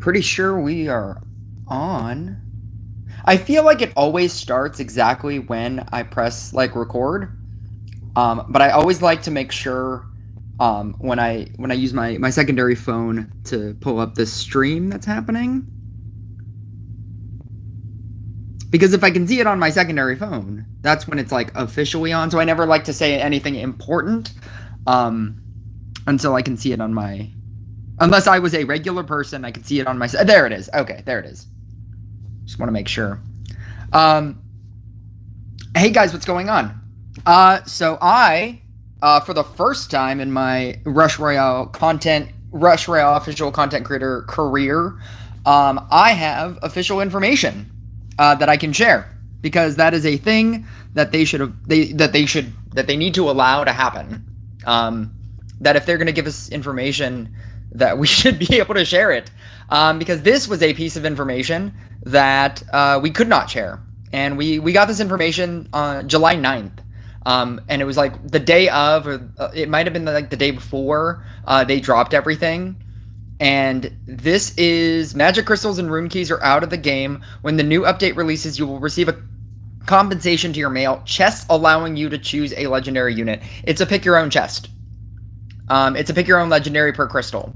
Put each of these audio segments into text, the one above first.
Pretty sure we are on. I feel like it always starts exactly when I press like record. But I always like to make sure when I use my secondary phone to pull up the stream that's happening. Because if I can see it on my secondary phone, that's when it's like officially on. So I never like to say anything important until I can see it on my. Unless I was a regular person, I could see it on my. There it is. Okay, there it is. Just want to make sure. Hey guys, what's going on? So I, for the first time in my Rush Royale official content creator career, I have official information that I can share because that is a thing that they need to allow to happen. That if they're going to give us information, that we should be able to share it, because this was a piece of information that we could not share, and we got this information on July 9th. And it was like the day of, or it might have been like the day before they dropped everything. And this is magic crystals and rune keys are out of the game. When the new update releases, you will receive a compensation to your mail, chests allowing you to choose a legendary unit. It's a pick your own chest. It's a pick your own legendary per crystal.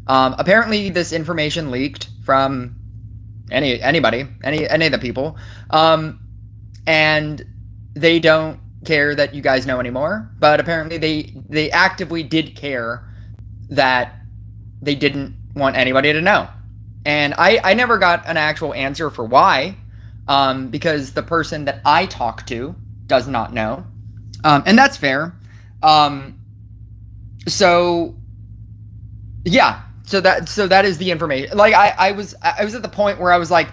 Apparently this information leaked from any of the people. And they don't care that you guys know anymore, but apparently they actively did care that they didn't want anybody to know. And I never got an actual answer for why, because the person that I talked to does not know. And that's fair. So yeah, so that is the information. Like I was at the point where I was like,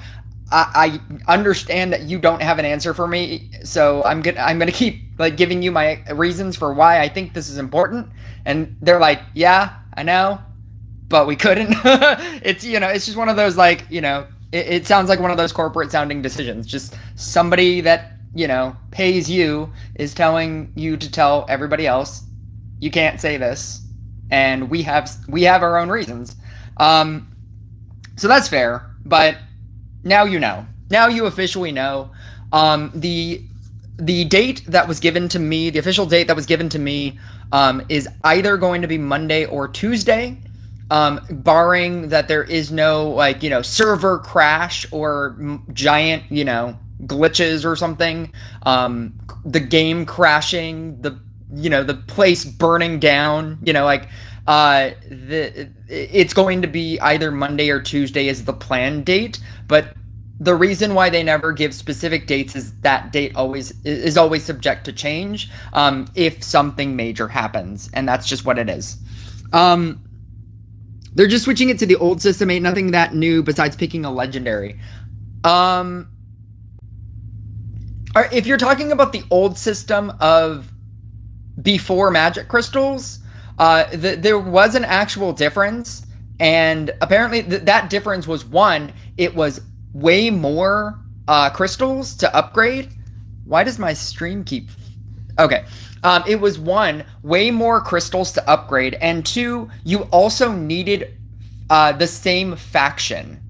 I understand that you don't have an answer for me, so I'm gonna keep like giving you my reasons for why I think this is important. And they're like, yeah, I know, but we couldn't. It's it's just one of those like it sounds like one of those corporate sounding decisions. Just somebody that pays you is telling you to tell everybody else you can't say this, and we have our own reasons. So that's fair, but now you know. Now you officially know. The date that was given to me, the official date that was given to me, is either going to be Monday or Tuesday, barring that there is no server crash or giant glitches or something. The game crashing, the place burning down. It's going to be either Monday or Tuesday is the planned date, but the reason why they never give specific dates is that date is always subject to change if something major happens, and that's just what it is. They're just switching it to the old system. Ain't nothing that new besides picking a legendary. If you're talking about the old system of before magic crystals, there was an actual difference, and apparently that difference was one, it was way more crystals to upgrade. Why does my stream keep... Okay. It was one, way more crystals to upgrade, and two, you also needed the same faction.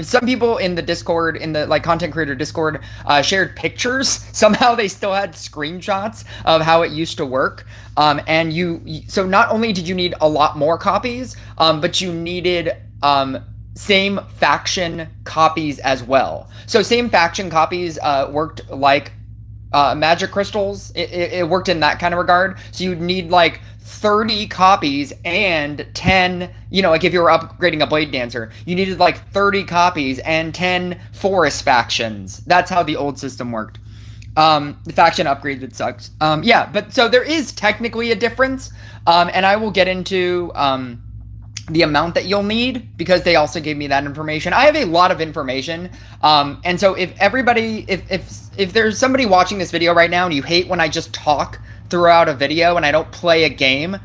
Some people in the Discord, in the content creator Discord, shared pictures. Somehow they still had screenshots of how it used to work. And so not only did you need a lot more copies, but you needed same faction copies as well. So same faction copies worked like magic crystals. It worked in that kind of regard. So you'd need like 30 copies and 10, like if you were upgrading a Blade Dancer, you needed like 30 copies and 10 forest factions. That's how the old system worked. The faction upgrade sucks. Yeah, but so there is technically a difference. And I will get into the amount that you'll need, because they also gave me that information. I have a lot of information. And so if everybody, if there's somebody watching this video right now and you hate when I just talk throughout a video and I don't play a game,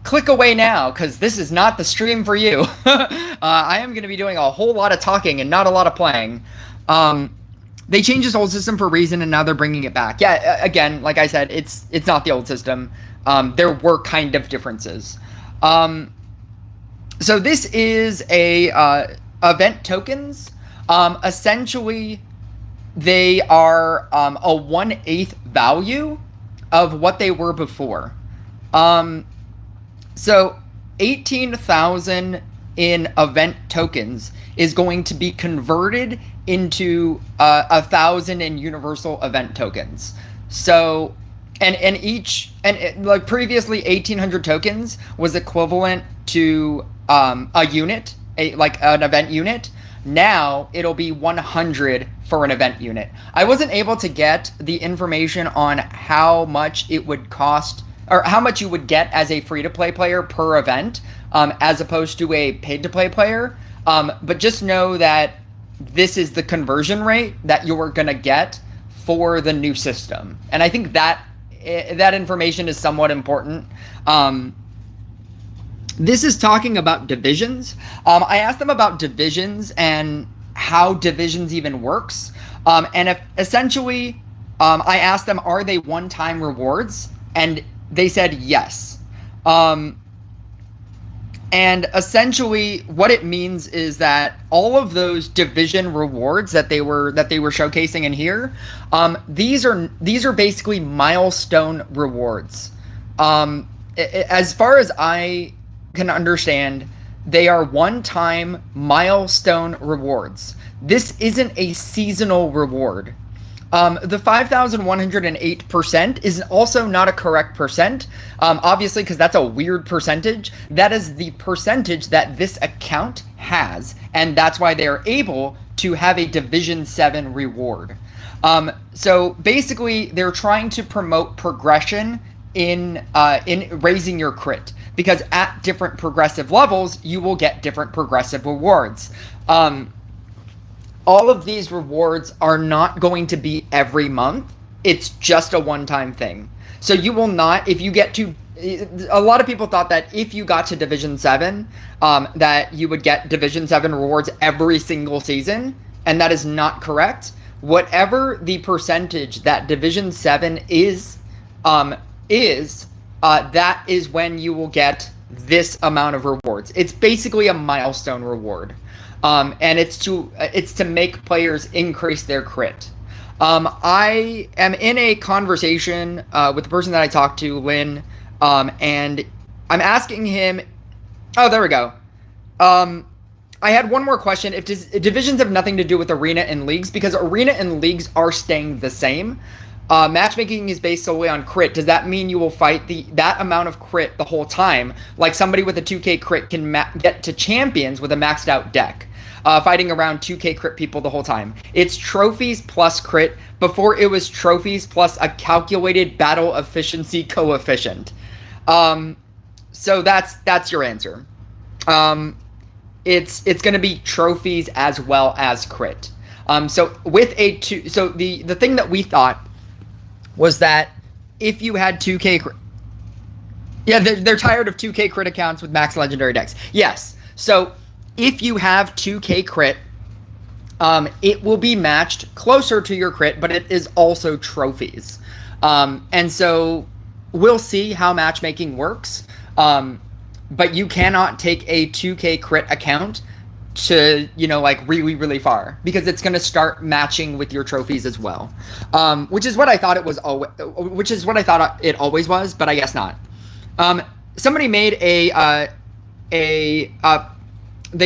click away now, because this is not the stream for you. I am going to be doing a whole lot of talking and not a lot of playing. They changed this old system for a reason, and now they're bringing it back. Yeah, again, like I said, it's not the old system. There were kind of differences. So this is a event tokens. Essentially, they are a 1/8 value of what they were before. So 18,000 in event tokens is going to be converted into 1,000 in universal event tokens. So like previously 1,800 tokens was equivalent to a unit, like an event unit. Now it'll be 100 for an event unit. I wasn't able to get the information on how much it would cost, or how much you would get as a free-to-play player per event, as opposed to a paid-to-play player. But just know that this is the conversion rate that you're going to get for the new system. And I think that information is somewhat important. This is talking about divisions. I asked them about divisions and how divisions even works. And if essentially, I asked them, are they one-time rewards? And they said yes. And essentially what it means is that all of those division rewards that they were showcasing in here, these are basically milestone rewards. As far as I can understand, they are one-time milestone rewards. This isn't a seasonal reward. The 5,108% is also not a correct percent, obviously, because that's a weird percentage. That is the percentage that this account has, and that's why they are able to have a Division 7 reward. So basically, they're trying to promote progression in raising your crit, because at different progressive levels, you will get different progressive rewards. All of these rewards are not going to be every month. It's just a one-time thing. So you will not, if you get to, a lot of people thought that if you got to Division 7, that you would get Division 7 rewards every single season, and that is not correct. Whatever the percentage that Division 7 is, that is when you will get this amount of rewards. It's basically a milestone reward. And it's to make players increase their crit. I am in a conversation with the person that I talked to, Lynn, and I'm asking him. Oh, there we go. I had one more question. If divisions have nothing to do with arena and leagues, because arena and leagues are staying the same. Matchmaking is based solely on crit. Does that mean you will fight that amount of crit the whole time? Like somebody with a 2k crit can get to champions with a maxed out deck, fighting around 2k crit people the whole time. It's trophies plus crit. Before it was trophies plus a calculated battle efficiency coefficient. So that's your answer. It's going to be trophies as well as crit. So with the thing that we thought was that if you had 2k crit, yeah, they're tired of 2k crit accounts with max legendary decks. Yes. So if you have 2k crit, it will be matched closer to your crit, but it is also trophies. And so we'll see how matchmaking works. But you cannot take a 2k crit account to, like really, really far, because it's going to start matching with your trophies as well. Which is what I thought it always was, but I guess not. Somebody made they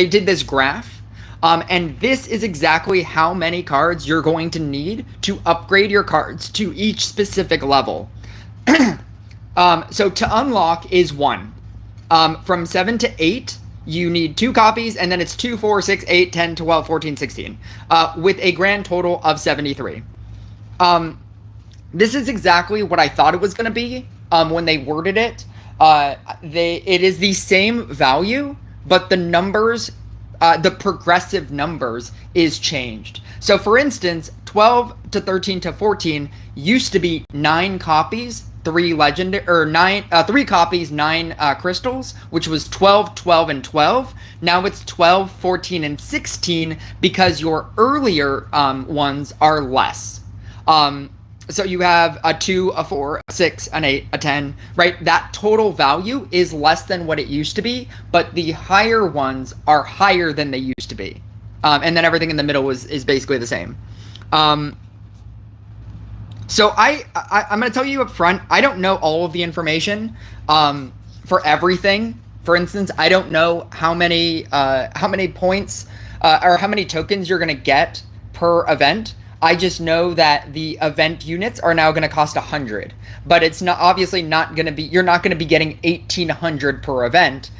did this graph, and this is exactly how many cards you're going to need to upgrade your cards to each specific level. So to unlock is 1. From 7 to 8, you need 2 copies, and then it's 2, 4, 6, 8, 10, 12, 14, 16, with a grand total of 73. This is exactly what I thought it was going to be when they worded it. It is the same value, but the numbers, the progressive numbers is changed. So for instance, 12 to 13 to 14 used to be 9 copies, 3 copies, 9 crystals, which was 12, 12, and 12. Now it's 12, 14, and 16 because your earlier ones are less. So you have a 2, a 4, a 6, an 8, a 10, right? That total value is less than what it used to be, but the higher ones are higher than they used to be. And then everything in the middle is basically the same. So I'm going to tell you up front, I don't know all of the information for everything. For instance, I don't know how many points or how many tokens you're going to get per event. I just know that the event units are now going to cost 100, but it's not obviously not going to be, you're not going to be getting 1,800 per event.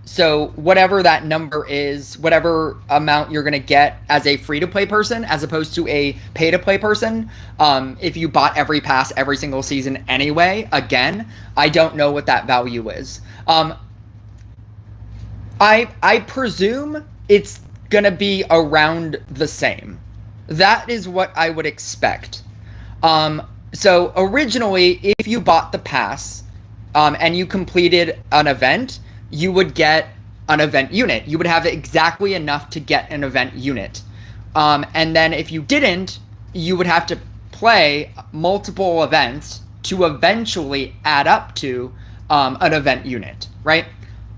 So whatever that number is, whatever amount you're going to get as a free-to-play person, as opposed to a pay-to-play person, if you bought every pass every single season anyway, again, I don't know what that value is. I presume it's going to be around the same. That is what I would expect. So originally, if you bought the pass and you completed an event, you would get an event unit. You would have exactly enough to get an event unit. And then if you didn't, you would have to play multiple events to eventually add up to an event unit, right?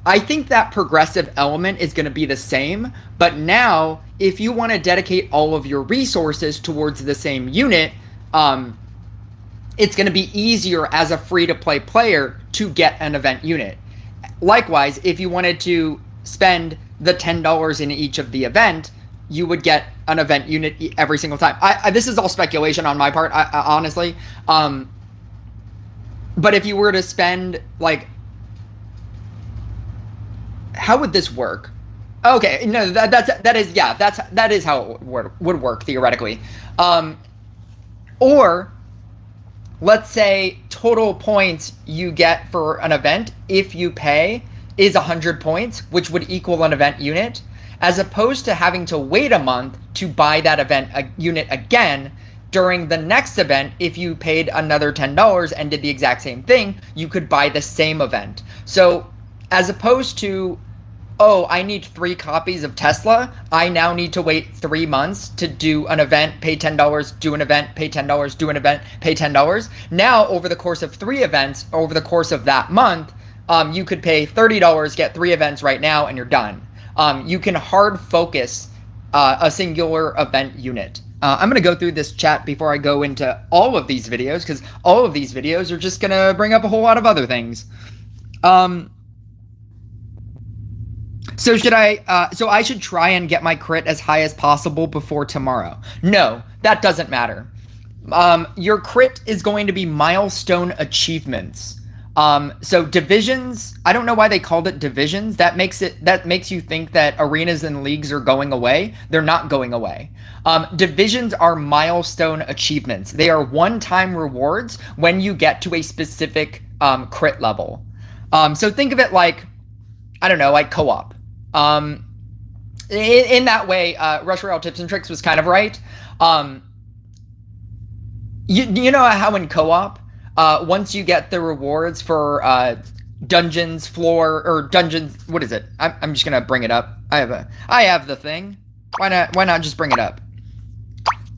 I think that progressive element is going to be the same, but now if you want to dedicate all of your resources towards the same unit, it's going to be easier as a free-to-play player to get an event unit. Likewise, if you wanted to spend the $10 in each of the event, you would get an event unit every single time. This is all speculation on my part, honestly. But if you were to spend, like, how would this work? Okay, no, that is how it would work theoretically. Or let's say total points you get for an event if you pay is 100 points, which would equal an event unit, as opposed to having to wait a month to buy that event unit again. During the next event, if you paid another $10 and did the exact same thing, you could buy the same event. So as opposed to, oh, I need 3 copies of Tesla, I now need to wait 3 months to do an event, pay $10, do an event, pay $10, do an event, pay $10. Now, over the course of 3 events, over the course of that month, you could pay $30, get 3 events right now, and you're done. You can hard focus a singular event unit. I'm going to go through this chat before I go into all of these videos, because all of these videos are just going to bring up a whole lot of other things. So I should try and get my crit as high as possible before tomorrow? No, that doesn't matter. Your crit is going to be milestone achievements. So divisions, I don't know why they called it divisions. That makes you think that arenas and leagues are going away. They're not going away. Divisions are milestone achievements. They are one-time rewards when you get to a specific crit level. So think of it like, I don't know, like co-op. In that way, Rush Royale Tips and Tricks was kind of right. You know how in co-op, once you get the rewards for dungeons, what is it? I'm just gonna bring it up. I have the thing. Why not just bring it up?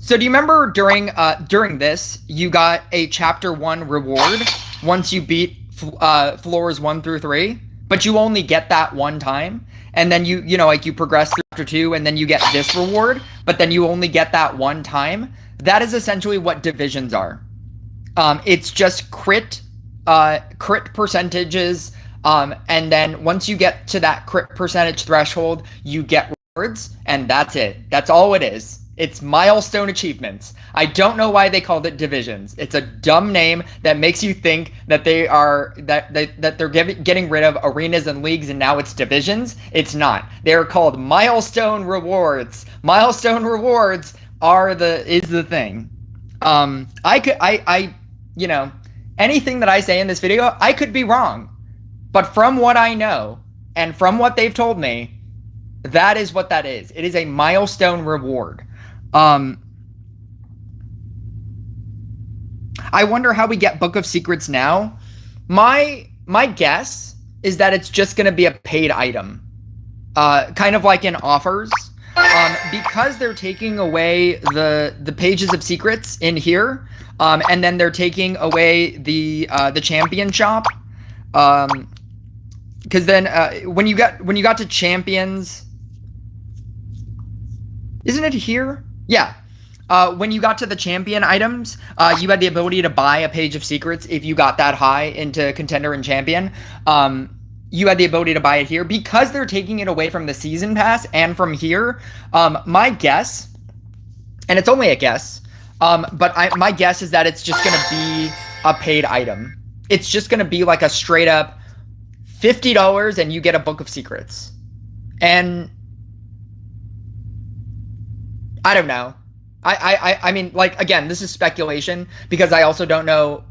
So do you remember during this, you got a chapter 1 reward once you beat floors 1 through 3, but you only get that one time, and then you progress through chapter 2, and then you get this reward, but then you only get that one time. That is essentially what divisions are. It's just crit percentages, and then once you get to that crit percentage threshold, you get rewards, and that's it. That's all it is. It's milestone achievements. I don't know why they called it divisions. It's a dumb name that makes you think that they're getting rid of arenas and leagues and now it's divisions. It's not. They're called milestone rewards. Milestone rewards is the thing. Anything that I say in this video, I could be wrong. But from what I know and from what they've told me, that is what that is. It is a milestone reward. I wonder how we get Book of Secrets now. My guess is that it's just going to be a paid item, kind of like in offers. Because they're taking away the pages of secrets in here, and then they're taking away the champion shop. Because then when you got to champions, isn't it here? Yeah. When you got to the champion items, you had the ability to buy a page of secrets if you got that high into contender and champion. You had the ability to buy it here. Because they're taking it away from the season pass and from here, my guess, and it's only a guess, but my guess is that it's just going to be a paid item. It's just going to be like a straight up $50 and you get a book of secrets. And I don't know. I mean, like, again, this is speculation because I also don't know,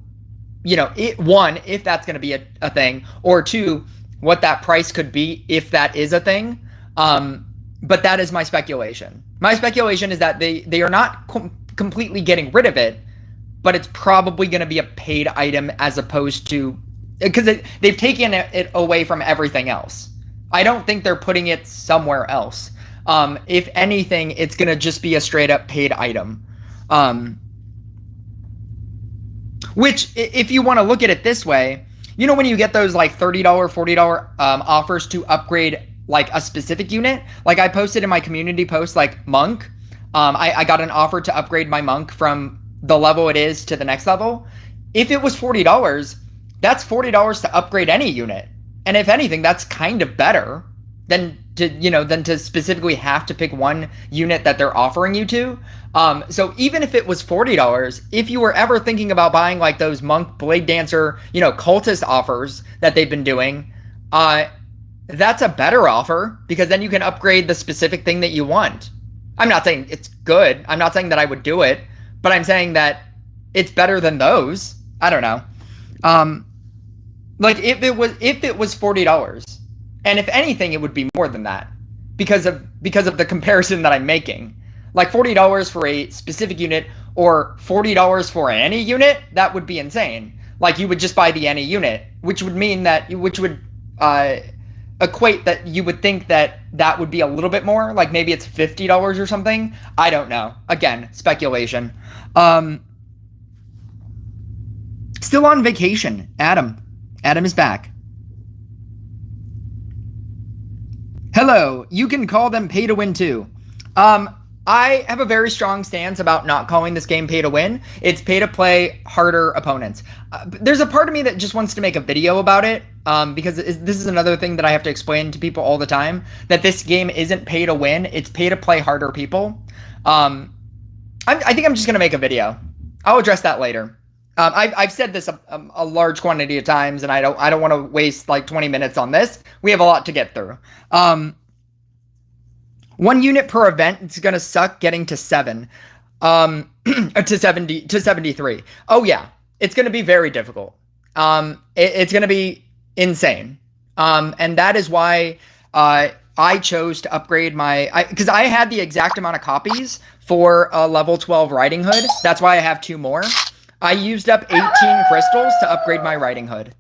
you know, one, if that's going to be a thing, or two, what that price could be if that is a thing. But that is my speculation. My speculation is that they are not completely getting rid of it, but it's probably going to be a paid item as opposed to, because they've taken it away from everything else. I don't think they're putting it somewhere else. If anything, it's going to just be a straight up paid item. Which, if you want to look at it this way, you know, when you get those like $30, $40 offers to upgrade like a specific unit, like I posted in my community post, like Monk, I got an offer to upgrade my Monk from the level it is to the next level. If it was $40, that's $40 to upgrade any unit. And if anything, that's kind of better than to specifically have to pick one unit that they're offering you to. So even if it was $40, if you were ever thinking about buying like those Monk, Blade Dancer, you know, Cultist offers that they've been doing, that's a better offer because then you can upgrade the specific thing that you want. I'm not saying it's good. I'm not saying that I would do it, but I'm saying that it's better than those. I don't know. Like if it was $40, and if anything, it would be more than that because of the comparison that I'm making. Like $40 for a specific unit or $40 for any unit, that would be insane. Like you would just buy the any unit, which would mean that, which would equate that you would think that that would be a little bit more, like maybe it's $50 or something. I don't know. Again, speculation. Still on vacation, Adam. Adam is back. Hello, you can call them pay to win too. I have a very strong stance about not calling this game pay to win. It's pay to play harder opponents. There's a part of me that just wants to make a video about it, because this is another thing that I have to explain to people all the time, that this game isn't pay to win, it's pay to play harder people. I think I'm just going to make a video. I'll address that later. I've said this a large quantity of times, and I don't want to waste like 20 minutes on this. We have a lot to get through. 1 unit per event, it's going to suck getting to 7. To 73. Oh yeah, it's going to be very difficult. It's going to be insane. And that is why I chose to upgrade because I had the exact amount of copies for a level 12 Riding Hood. That's why I have 2 more. I used up 18 crystals to upgrade my Riding Hood.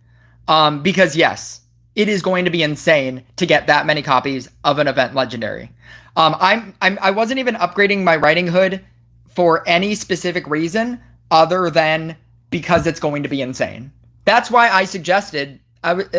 Because yes, it is going to be insane to get that many copies of an event legendary. I wasn't even upgrading my Riding Hood for any specific reason other than because it's going to be insane. That's why I suggested,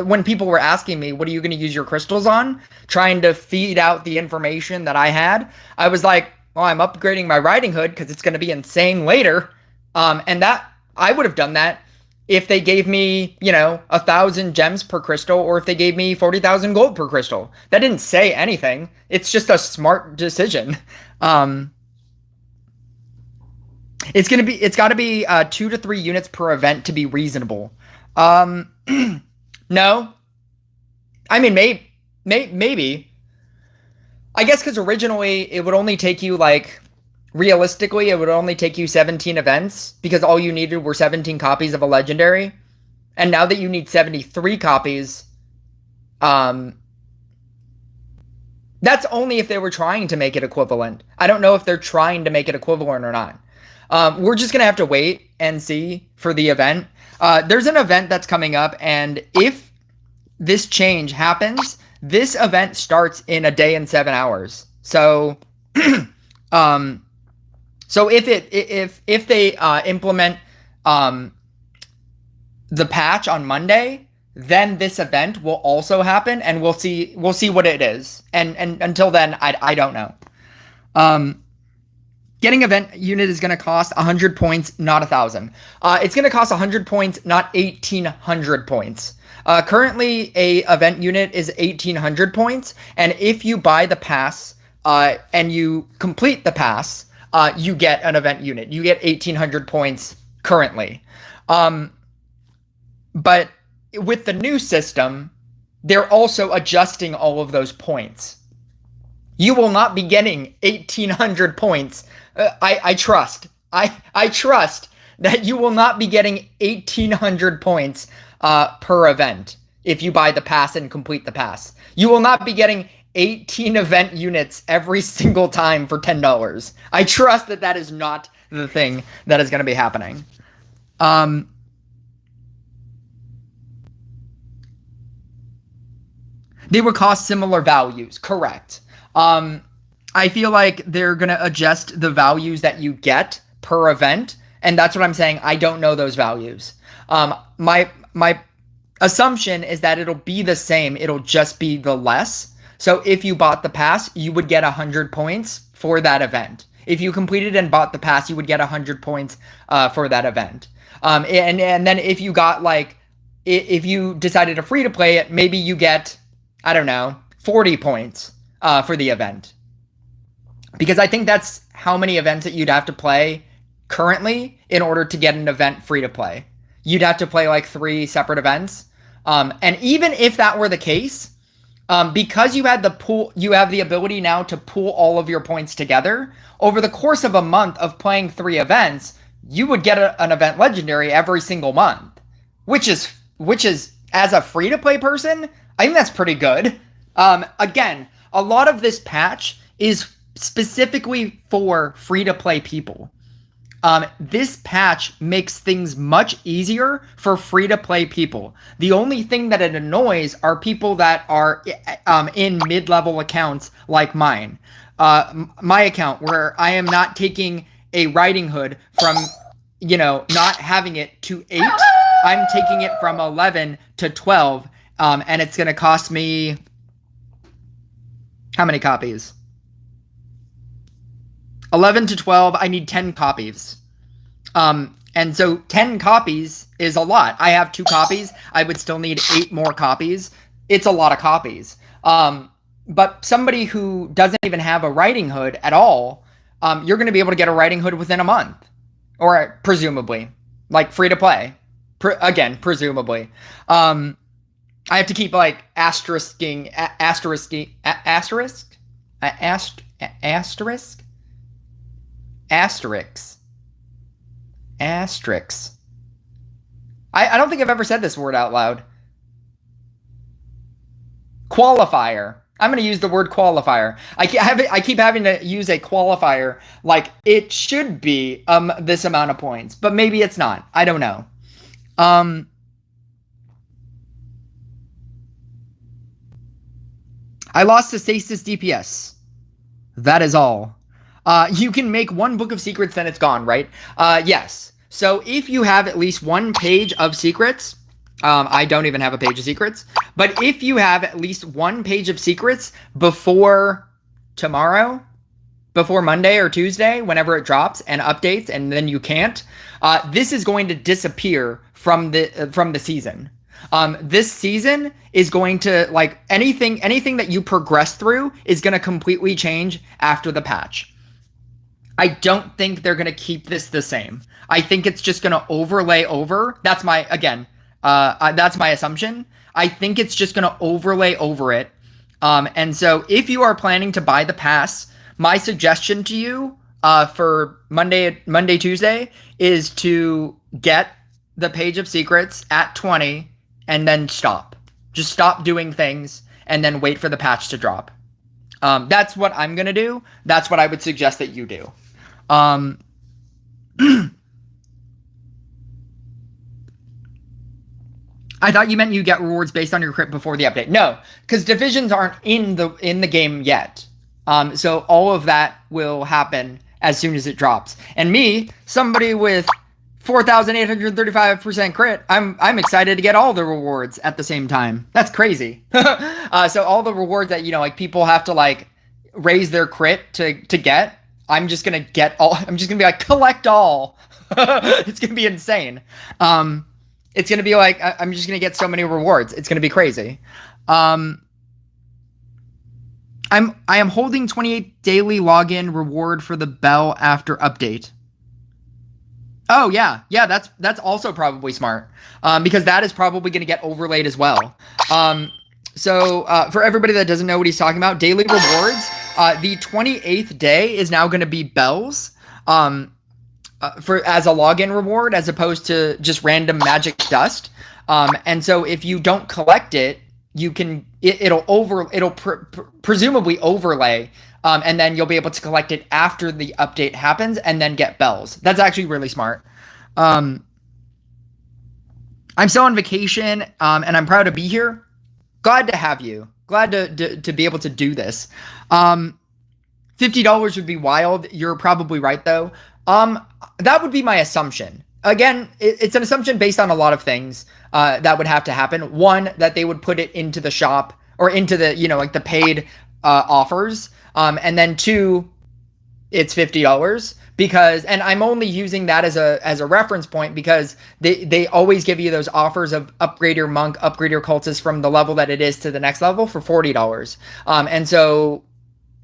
when people were asking me, what are you going to use your crystals on? Trying to feed out the information that I had. I was like, well, I'm upgrading my Riding Hood because it's going to be insane later. And that I would have done that if they gave me, 1,000 gems per crystal, or if they gave me 40,000 gold per crystal. That didn't say anything. It's just a smart decision. It's got to be 2 to 3 units per event to be reasonable. No, I mean, maybe. I guess because originally it would only take you realistically, it would only take you 17 events because all you needed were 17 copies of a legendary. And now that you need 73 copies, that's only if they were trying to make it equivalent. I don't know if they're trying to make it equivalent or not. We're just going to have to wait and see for the event. There's an event that's coming up, and if this change happens, this event starts in a day and 7 hours. So So if they implement the patch on Monday, then this event will also happen, and we'll see what it is. And until then, I don't know. Getting event unit is going to cost 100 points, not 1,000. It's going to cost 100 points, not 1,800 points. Currently, a event unit is 1,800 points, and if you buy the pass and you complete the pass, you get an event unit. You get 1,800 points currently. But with the new system, they're also adjusting all of those points. You will not be getting 1,800 points. I trust that you will not be getting 1,800 points per event if you buy the pass and complete the pass. You will not be getting 18 event units every single time for $10. I trust that is not the thing that is going to be happening. They would cost similar values, correct. I feel like they're going to adjust the values that you get per event, and that's what I'm saying. I don't know those values. My assumption is that it'll be the same. It'll just be the less. So if you bought the pass, you would get 100 points for that event. If you completed and bought the pass, you would get 100 points for that event. And then if you got if you decided to free to play it, maybe you get, I don't know, 40 points for the event. Because I think that's how many events that you'd have to play currently in order to get an event free to play. You'd have to play 3 separate events. And even if that were the case, because you have the ability now to pool all of your points together, over the course of a month of playing 3 events, you would get an event legendary every single month, which is as a free to play person, I think that's pretty good. Again, a lot of this patch is specifically for free to play people. This patch makes things much easier for free to play people. The only thing that it annoys are people that are in mid-level accounts like mine. My account, where I am not taking a Riding Hood from, not having it to 8. I'm taking it from 11 to 12. And it's going to cost me how many copies? 11 to 12, I need 10 copies. And so 10 copies is a lot. I have 2 copies. I would still need 8 more copies. It's a lot of copies. But somebody who doesn't even have a Riding Hood at all, you're going to be able to get a Riding Hood within a month. Or presumably. Free to play. Again, presumably. I have to keep asterisk. I don't think I've ever said this word out loud. Qualifier. I'm going to use the word qualifier. I keep having to use a qualifier it should be this amount of points, but maybe it's not. I don't know. I lost to Stasis DPS. That is all. You can make 1 book of secrets, then it's gone, right? Yes. So if you have at least 1 page of secrets, I don't even have a page of secrets, but if you have at least 1 page of secrets before tomorrow, before Monday or Tuesday, whenever it drops and updates, and then you can't, this is going to disappear from the season. This season is going to, anything that you progress through is going to completely change after the patch. I don't think they're going to keep this the same. I think it's just going to overlay over. That's my assumption. I think it's just going to overlay over it. And so if you are planning to buy the pass, my suggestion to you for Monday, Tuesday is to get the page of secrets at 20 and then stop. Just stop doing things and then wait for the patch to drop. That's what I'm going to do. That's what I would suggest that you do. I thought you meant you get rewards based on your crit before the update. No, because divisions aren't in the game yet. So all of that will happen as soon as it drops. And me, somebody with 4,835% crit, I'm excited to get all the rewards at the same time. That's crazy. So all the rewards that, you know, like people have to like raise their crit to get, I'm just gonna get all. I'm just gonna be like, collect all. It's gonna be insane. It's gonna be like I'm just gonna get so many rewards. It's gonna be crazy. I am holding 28 daily login reward for the bell after update. Oh yeah, that's also probably smart, because that is probably going to get overlaid as well. So for everybody that doesn't know what he's talking about, daily rewards, the 28th day is now going to be bells, for as a login reward as opposed to just random magic dust. And so if you don't collect it, you can it'll presumably overlay, and then you'll be able to collect it after the update happens and then get bells. That's actually really smart. I'm still on vacation, and I'm proud to be here. Glad to have you. Glad to be able to do this. $50 would be wild. You're probably right though. That would be my assumption. Again, it's an assumption based on a lot of things that would have to happen. One, that they would put it into the shop or into the, you know, like the paid offers. And then two, it's $50 because, and I'm only using that as a reference point because they always give you those offers of upgrade your monk, upgrade your cultist from the level that it is to the next level for $40. And so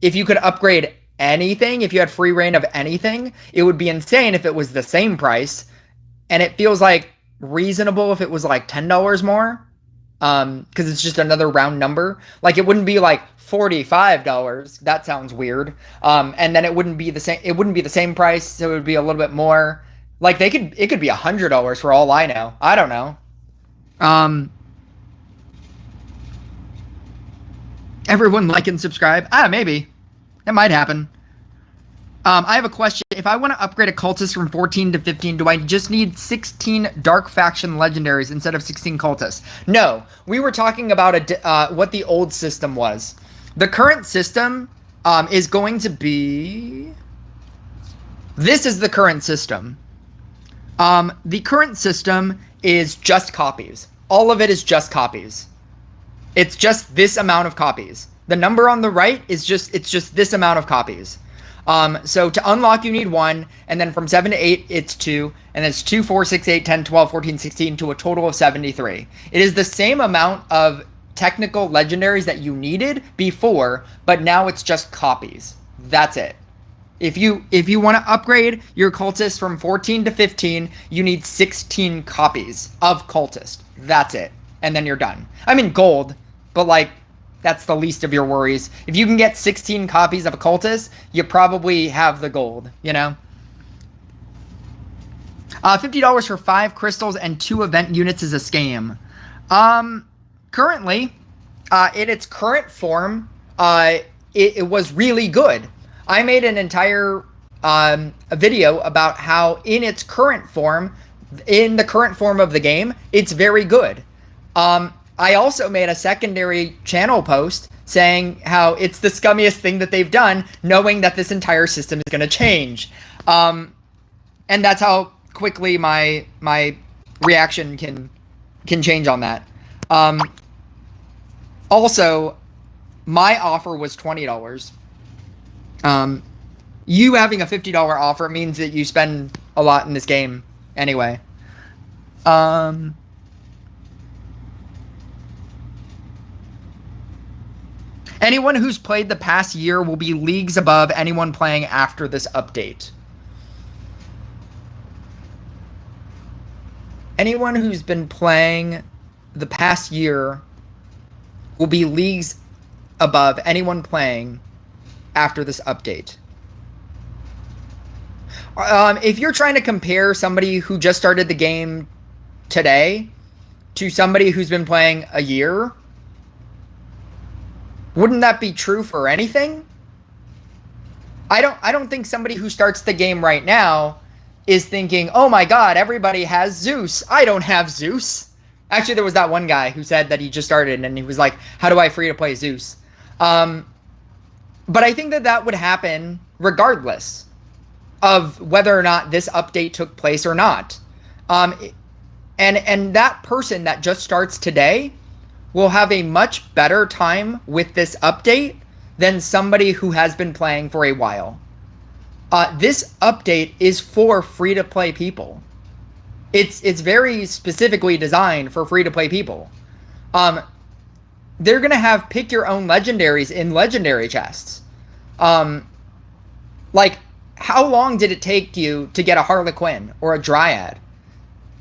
if you could upgrade anything, if you had free reign of anything, it would be insane if it was the same price. And it feels like reasonable if it was like $10 more, because it's just another round number. Like it wouldn't be like $45. That sounds weird. And then it wouldn't be the same. It wouldn't be the same price, so it would be a little bit more. Like it could be $100 for all I know. I don't know. Everyone like and subscribe. Maybe it might happen. I have a question. If I want to upgrade a cultist from 14 to 15, do I just need 16 Dark Faction Legendaries instead of 16 cultists? No. We were talking about what the old system was. The current system is going to be... This is the current system. The current system is just copies. All of it is just copies. It's just this amount of copies. The number on the right is just this amount of copies. So to unlock, you need 1, and then from 7 to 8, it's 2, and it's 2, 4, 6, 8, 10, 12, 14, 16, to a total of 73. It is the same amount of technical legendaries that you needed before, but now it's just copies. That's it. If you want to upgrade your cultist from 14 to 15, you need 16 copies of cultist. That's it. And then you're done. I mean, gold, but like... That's the least of your worries. If you can get 16 copies of a cultist, you probably have the gold, you know? $50 for 5 crystals and 2 event units is a scam. Currently, in its current form, it was really good. I made an entire a video about how in its current form, in the current form of the game, it's very good. I also made a secondary channel post saying how it's the scummiest thing that they've done, knowing that this entire system is going to change. And that's how quickly my reaction can change on that. Also, my offer was $20. You having a $50 offer means that you spend a lot in this game anyway. Anyone who's played the past year will be leagues above anyone playing after this update. Anyone who's been playing the past year will be leagues above anyone playing after this update. If you're trying to compare somebody who just started the game today to somebody who's been playing a year... Wouldn't that be true for anything? I don't think somebody who starts the game right now is thinking, oh my god, everybody has Zeus. I don't have Zeus. Actually, there was that one guy who said that he just started and he was like, how do I free to play Zeus? But I think that that would happen regardless of whether or not this update took place or not. And that person that just starts today will have a much better time with this update than somebody who has been playing for a while. This update is for free-to-play people. It's very specifically designed for free-to-play people. They're gonna have pick your own legendaries in legendary chests. Like, how long did it take you to get a Harlequin or a Dryad?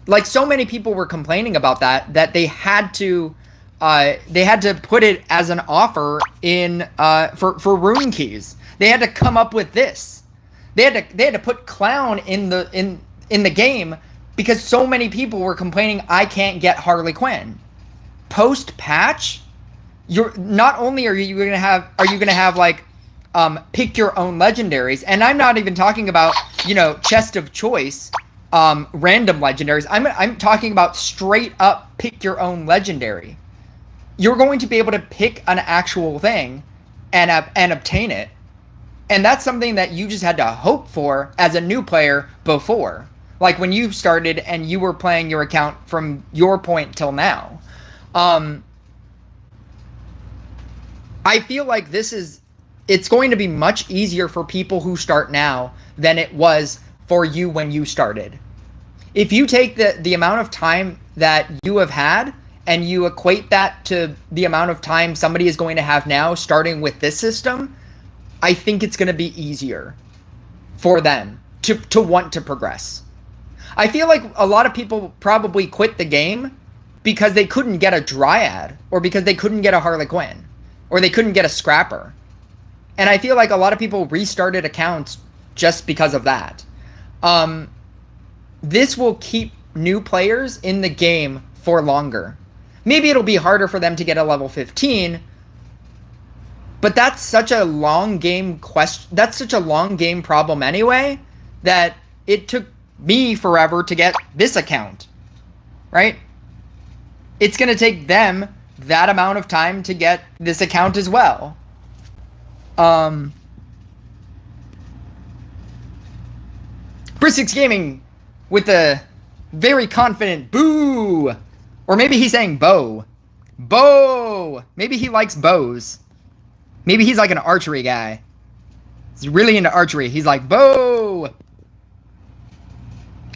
Like, so many people were complaining about that they had to put it as an offer in for rune keys. They had to come up with this. They had to put clown in the game because so many people were complaining I can't get Harley Quinn. Post patch, you're not only are you gonna have like pick your own legendaries, and I'm not even talking about, you know, chest of choice random legendaries. I'm talking about straight up pick your own legendary. You're going to be able to pick an actual thing and obtain it. And that's something that you just had to hope for as a new player before. Like when you started and you were playing your account from your point till now. I feel like it's going to be much easier for people who start now than it was for you when you started. If you take the amount of time that you have had and you equate that to the amount of time somebody is going to have now starting with this system, I think it's going to be easier for them to want to progress. I feel like a lot of people probably quit the game because they couldn't get a Dryad, or because they couldn't get a Harlequin, or they couldn't get a Scrapper. And I feel like a lot of people restarted accounts just because of that. This will keep new players in the game for longer. Maybe it'll be harder for them to get a level 15, but that's such a long game that's such a long game problem anyway, that it took me forever to get this account, right? It's going to take them that amount of time to get this account as well. Bristix Gaming with a very confident boo. Or maybe he's saying bow. Bow. Maybe he likes bows. Maybe he's like an archery guy. He's really into archery. He's like, bow.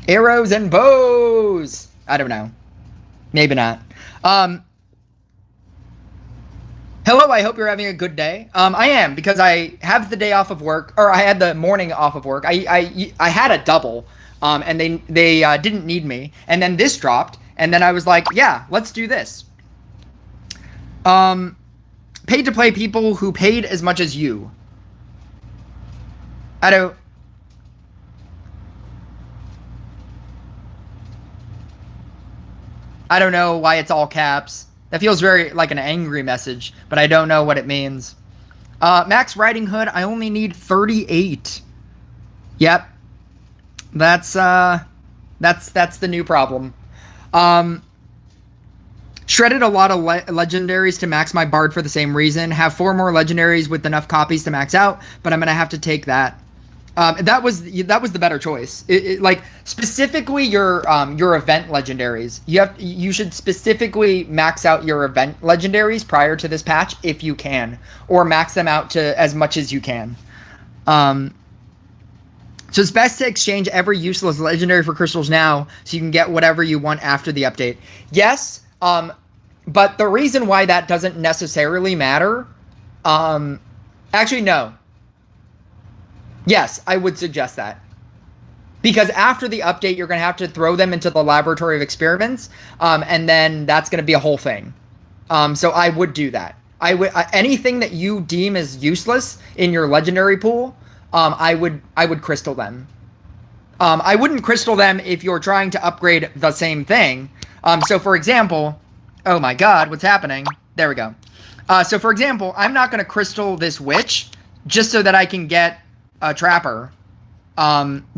Arrows and bows. I don't know. Maybe not. Hello, I hope you're having a good day. I am, because I have the day off of work, or I had the morning off of work. I had a double, and they didn't need me, and then this dropped, and then I was like, yeah, let's do this. Paid to play people who paid as much as you. I don't know why it's all caps. That feels very like an angry message, but I don't know what it means. Max Riding Hood, I only need 38. Yep. That's the new problem. Shredded a lot of legendaries to max my Bard for the same reason. Have 4 more legendaries with enough copies to max out, but I'm gonna have to take that. That was the better choice. Like specifically your event legendaries. You should specifically max out your event legendaries prior to this patch if you can, or max them out to as much as you can. So it's best to exchange every useless legendary for crystals now, so you can get whatever you want after the update. Yes, but the reason why that doesn't necessarily matter, actually no. Yes, I would suggest that. Because after the update, you're going to have to throw them into the laboratory of experiments, and then that's going to be a whole thing. So I would do that. Anything that you deem as useless in your legendary pool, I would crystal them. I wouldn't crystal them if you're trying to upgrade the same thing. So for example, oh my god, what's happening? There we go. So for example, I'm not going to crystal this witch just so that I can get a trapper,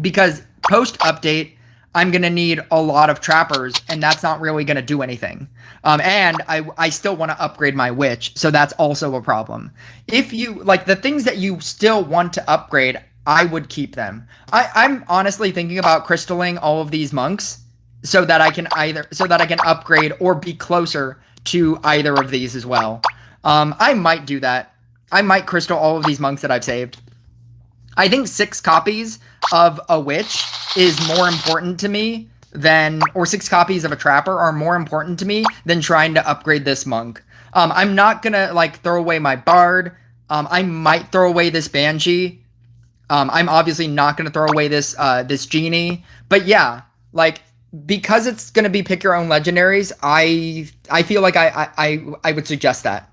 because post update I'm going to need a lot of trappers, and that's not really going to do anything. And I still want to upgrade my witch, so that's also a problem. If you, like, the things that you still want to upgrade, I would keep them. I'm honestly thinking about crystalling all of these monks so that I can upgrade or be closer to either of these as well. I might do that. I might crystal all of these monks that I've saved. I think 6 copies of a witch is more important to me than, or 6 copies of a trapper are more important to me than trying to upgrade this monk. I'm not gonna like throw away my bard. I might throw away this banshee. I'm obviously not gonna throw away this this genie. But yeah, like, because it's gonna be pick your own legendaries, I feel like I would suggest that.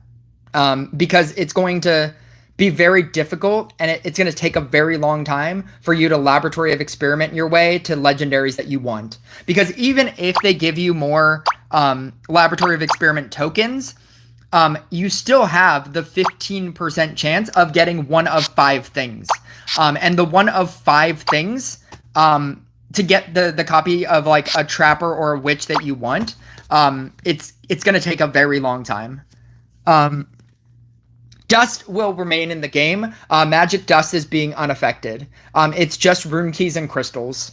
Because it's going to be very difficult, and it's going to take a very long time for you to laboratory of experiment your way to legendaries that you want. Because even if they give you more laboratory of experiment tokens, you still have the 15% chance of getting one of 5 things. And the one of 5 things, to get the copy of like a trapper or a witch that you want, it's going to take a very long time. Dust will remain in the game. Magic dust is being unaffected. It's just rune keys and crystals.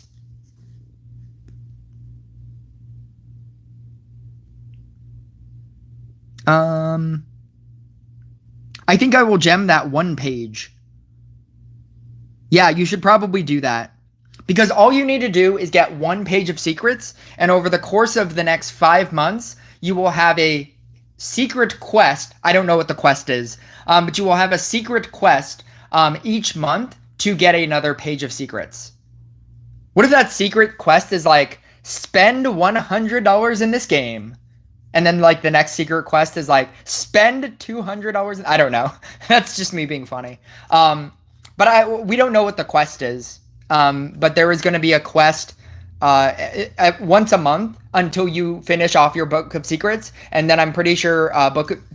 I think I will gem that 1 page. Yeah, you should probably do that. Because all you need to do is get 1 page of secrets, and over the course of the next 5 months, you will have a secret quest. I don't know what the quest is, but you will have a secret quest each month to get another page of secrets. What if that secret quest is like, spend $100 in this game? And then like the next secret quest is like, spend $200. I don't know. That's just me being funny. But we don't know what the quest is. But there is going to be a quest once a month until you finish off your book of secrets, and then I'm pretty sure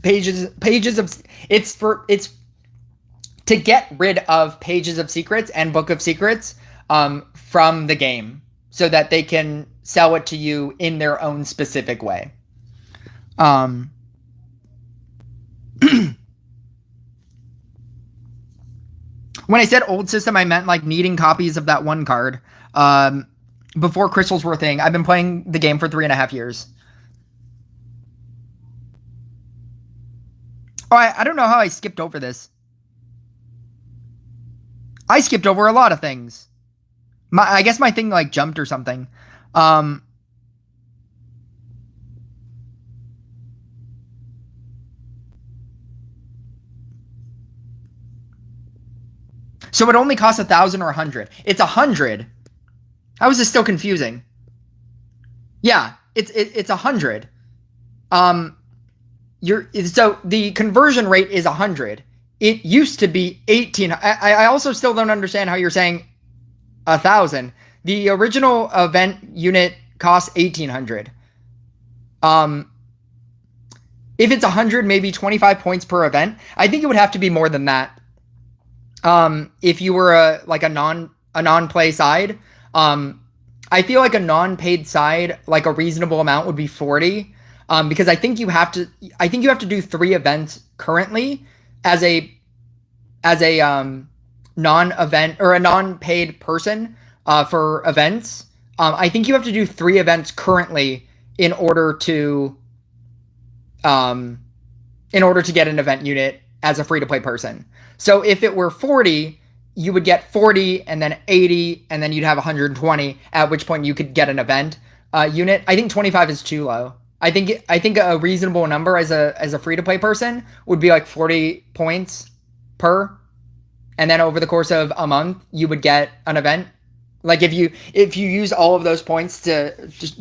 pages of it's to get rid of pages of secrets and book of secrets from the game, so that they can sell it to you in their own specific way. When I said old system, I meant like needing copies of that 1 card. Before crystals were a thing. I've been playing the game for 3.5 years. Oh, I don't know how I skipped over this. I skipped over a lot of things. I guess my thing like jumped or something. So it only costs 1,000 or 100. It's 100. How is this still confusing? Yeah, it's 100. So the conversion rate is 100. It used to be 18. I also still don't understand how you're saying 1,000. The original event unit costs 1,800. If it's 100, maybe 25 points per event. I think it would have to be more than that. If you were a non-play side. I feel like a non-paid side, like a reasonable amount would be 40. Because I think you have to do 3 events currently as a non-event or a non-paid person for events. I think you have to do 3 events currently in order to get an event unit as a free-to-play person. So if it were 40, you would get 40 and then 80, and then you'd have 120, at which point you could get an event unit. I think 25 is too low. I think a reasonable number as a free-to-play person would be like 40 points per, and then over the course of a month, you would get an event. Like if you use all of those points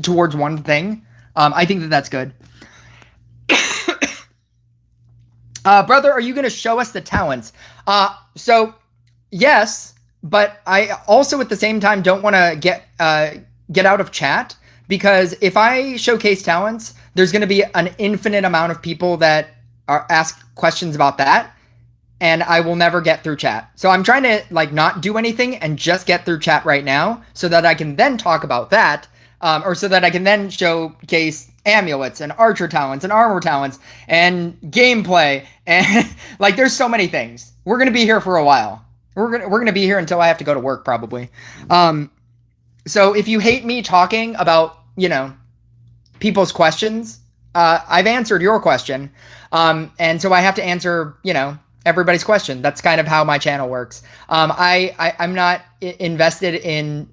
towards one thing, I think that's good. Brother, are you going to show us the talents? So yes, but I also at the same time don't want to get out of chat, because if I showcase talents, there's going to be an infinite amount of people that ask questions about that. and I will never get through chat. So I'm trying to like not do anything and just get through chat right now so that I can then talk about that, or so that I can then showcase amulets and archer talents and armor talents and gameplay and like there's so many things. We're gonna be here for a while. We're gonna be here until I have to go to work probably. So if you hate me talking about, you know, people's questions, I've answered your question. And so I have to answer, you know, everybody's question. That's kind of how my channel works. I'm not invested in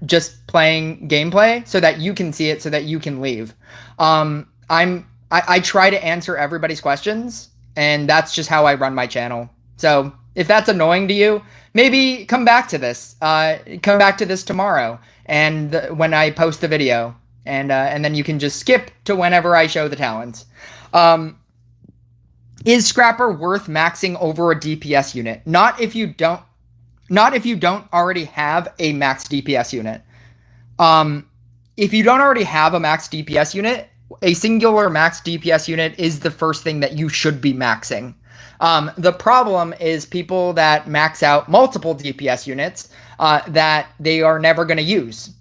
just playing gameplay so that you can see it, so that you can leave. I try to answer everybody's questions, and that's just how I run my channel. So if that's annoying to you, maybe come back to this. Come back to this tomorrow, and when I post the video, and then you can just skip to whenever I show the talents. Is Scrapper worth maxing over a DPS unit? Not if you don't already have a max DPS unit. If you don't already have a max DPS unit, a singular max DPS unit is the first thing that you should be maxing. The problem is people that max out multiple DPS units that they are never going to use.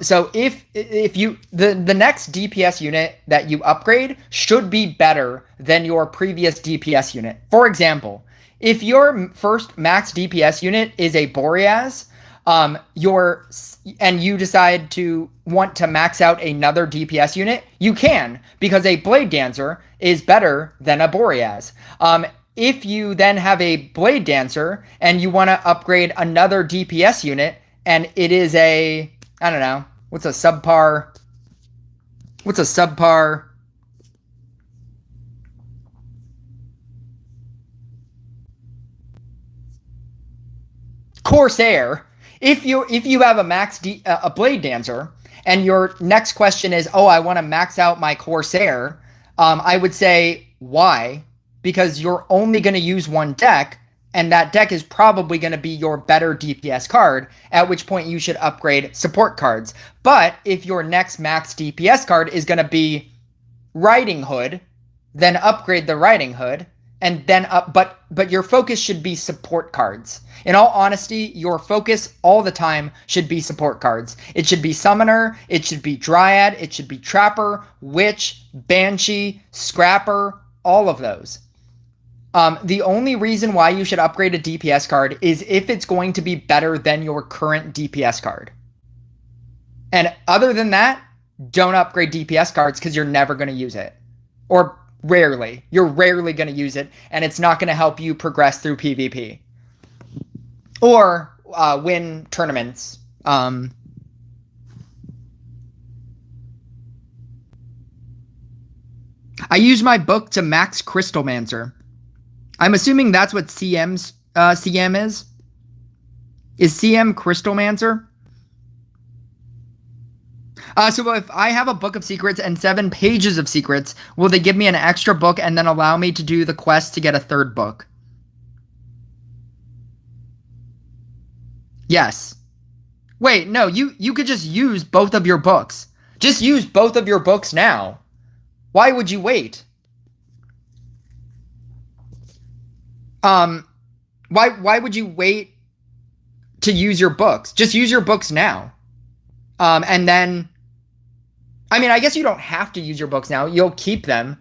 So if you the next DPS unit that you upgrade should be better than your previous DPS unit. For example, if your first max DPS unit is a Boreas, and you decide to want to max out another DPS unit, you can, because a Blade Dancer is better than a Boreas. If you then have a Blade Dancer and you want to upgrade another DPS unit, and it is a, I don't know, what's a subpar Corsair. If you have a Blade Dancer, and your next question is, oh, I want to max out my Corsair, I would say, why? Because you're only going to use one deck, and that deck is probably going to be your better DPS card, at which point you should upgrade support cards. But if your next max DPS card is going to be Riding Hood, then upgrade the Riding Hood, and then but your focus should be support cards. In all honesty, your focus all the time should be support cards. It should be Summoner, it should be Dryad, it should be Trapper, Witch, Banshee, Scrapper, all of those. The only reason why you should upgrade a DPS card is if it's going to be better than your current DPS card. And other than that, don't upgrade DPS cards because you're never going to use it. Or rarely. You're rarely going to use it, and it's not going to help you progress through PvP. Or win tournaments. I use my book to max Crystalmancer. I'm assuming that's what CM is. Is CM Crystalmancer? So if I have a book of secrets and 7 pages of secrets, will they give me an extra book and then allow me to do the quest to get a 3rd book? Yes. Wait, no, you could just use both of your books. Just use both of your books now. Why would you wait? Why would you wait to use your books? Just use your books now. And then, I mean, I guess you don't have to use your books now. You'll keep them.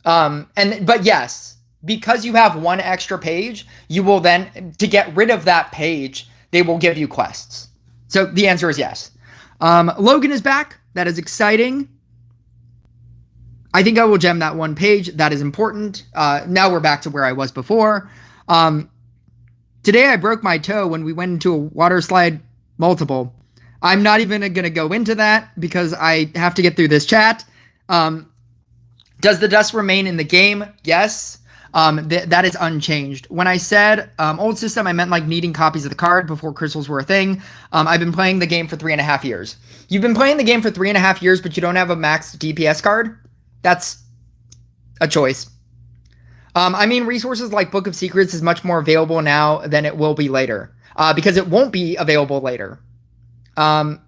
But yes, because you have 1 extra page, you will then, to get rid of that page, they will give you quests. So the answer is yes. Logan is back. That is exciting. I think I will gem that 1 page. That is important. Now we're back to where I was before. Today I broke my toe when we went into a water slide multiple. I'm not even going to go into that because I have to get through this chat. Does the dust remain in the game? Yes. That is unchanged. When I said old system, I meant like needing copies of the card before crystals were a thing. I've been playing the game for 3.5 years. You've been playing the game for 3.5 years, but you don't have a max DPS card? That's a choice. I mean, resources like Book of Secrets is much more available now than it will be later. Because it won't be available later. Jonathan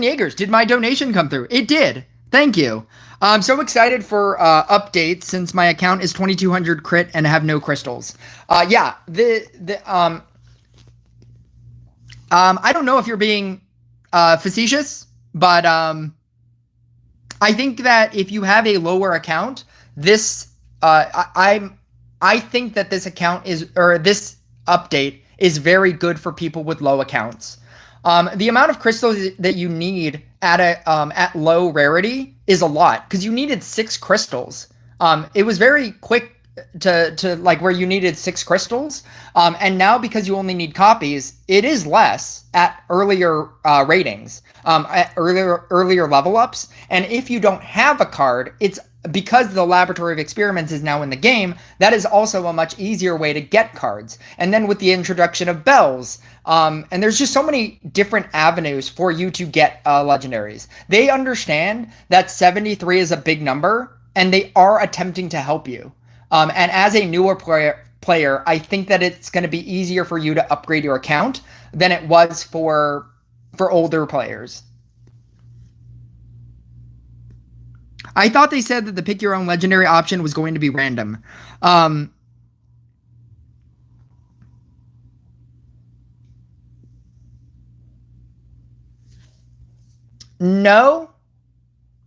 Yeagers, did my donation come through? It did. Thank you. I'm so excited for updates since my account is 2200 crit and I have no crystals. Yeah, I don't know if you're being facetious, but I think that if you have a lower account, this I think that this account is, or this update is very good for people with low accounts. The amount of crystals that you need at low rarity is a lot, because you needed 6 crystals. It was very quick to like where you needed 6 crystals. And now because you only need copies, it is less at earlier ratings, at earlier level ups. And if you don't have a card, it's because the Laboratory of Experiments is now in the game. That is also a much easier way to get cards. And then with the introduction of bells, and there's just so many different avenues for you to get legendaries. They understand that 73 is a big number, and they are attempting to help you. And as a newer player, I think that it's going to be easier for you to upgrade your account than it was for older players. I thought they said that the pick your own legendary option was going to be random. No,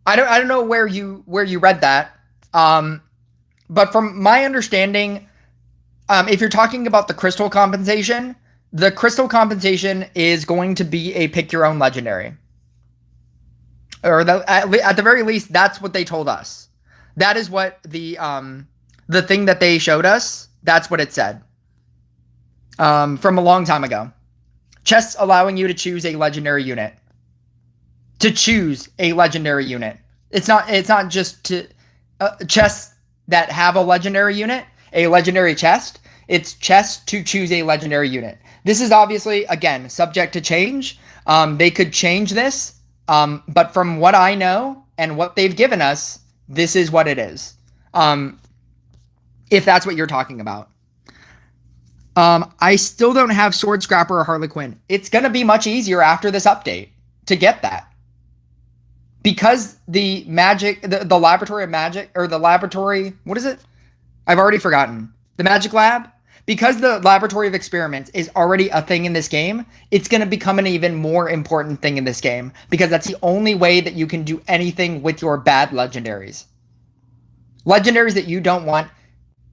I don't know where you read that. But from my understanding, if you're talking about the crystal compensation is going to be a pick your own legendary. Or at the very least, that's what they told us. That is what the thing that they showed us, that's what it said. From a long time ago. Chests allowing you to choose a legendary unit. To choose a legendary unit. It's not just to chests that have a legendary unit, a legendary chest. It's chests to choose a legendary unit. This is obviously, again, subject to change. They could change this. But from what I know and what they've given us, this is what it is. If that's what you're talking about. I still don't have Sword Scrapper or Harley Quinn. It's going to be much easier after this update to get that. Because the Laboratory of Magic, or the Laboratory, what is it? I've already forgotten. The Magic Lab? Because the Laboratory of Experiments is already a thing in this game, it's going to become an even more important thing in this game, because that's the only way that you can do anything with your bad legendaries. Legendaries that you don't want.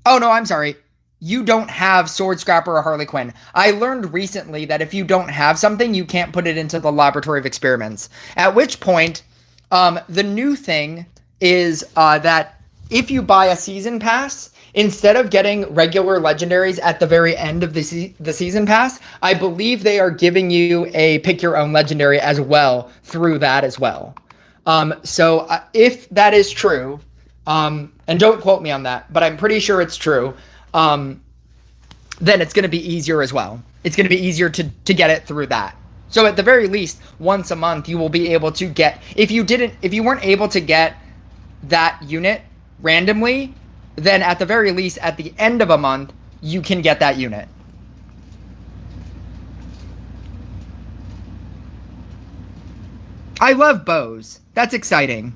Oh, no, I'm sorry. You don't have Sword Scrapper or Harley Quinn. I learned recently that if you don't have something, you can't put it into the Laboratory of Experiments. At which point, the new thing is that if you buy a season pass, instead of getting regular legendaries at the very end of the season pass, I believe they are giving you a pick your own legendary as well through that as well. So if that is true, and don't quote me on that, but I'm pretty sure it's true, then it's going to be easier as well. It's going to be easier to get it through that. So at the very least, once a month, you will be able to get, if you weren't able to get that unit randomly, then at the very least, at the end of a month, you can get that unit. I love bows. That's exciting.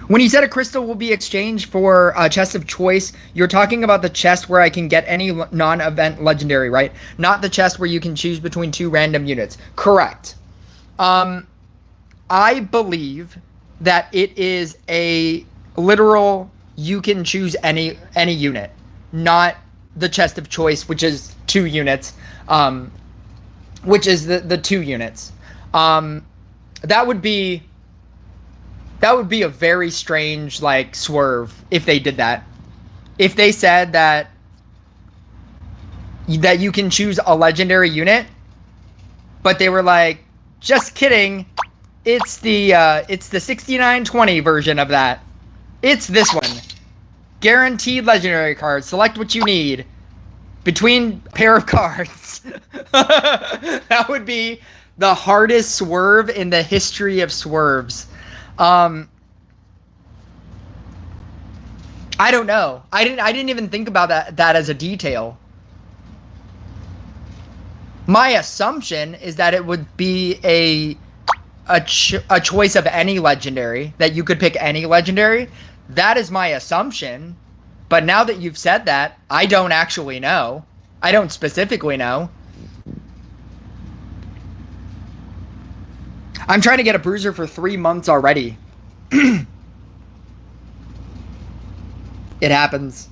When you said a crystal will be exchanged for a chest of choice, you're talking about the chest where I can get any non-event legendary, right? Not the chest where you can choose between 2 random units. Correct. I believe that it is a literal, you can choose any unit, not the chest of choice, which is 2 units, which is the 2 units. That would be a very strange, like, swerve if they did that. If they said that you can choose a legendary unit, but they were like, just kidding, it's the 6920 version of that. It's this one. Guaranteed legendary card. Select what you need between pair of cards. That would be the hardest swerve in the history of swerves. I don't know. I didn't even think about that as a detail. My assumption is that it would be a choice of any legendary, that you could pick any legendary. That is my assumption. But now that you've said that, I don't actually know. I don't specifically know. I'm trying to get a bruiser for 3 months already. It happens.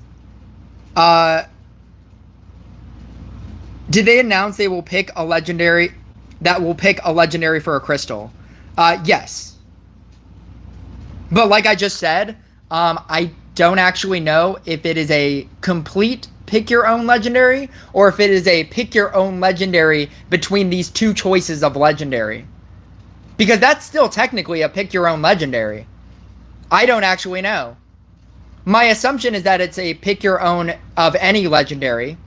Did they announce they will pick a legendary that will pick a legendary for a crystal? Yes. But like I just said, I don't actually know if it is a complete pick your own legendary or if it is a pick your own legendary between these two choices of legendary. Because that's still technically a pick your own legendary. I don't actually know. My assumption is that it's a pick your own of any legendary.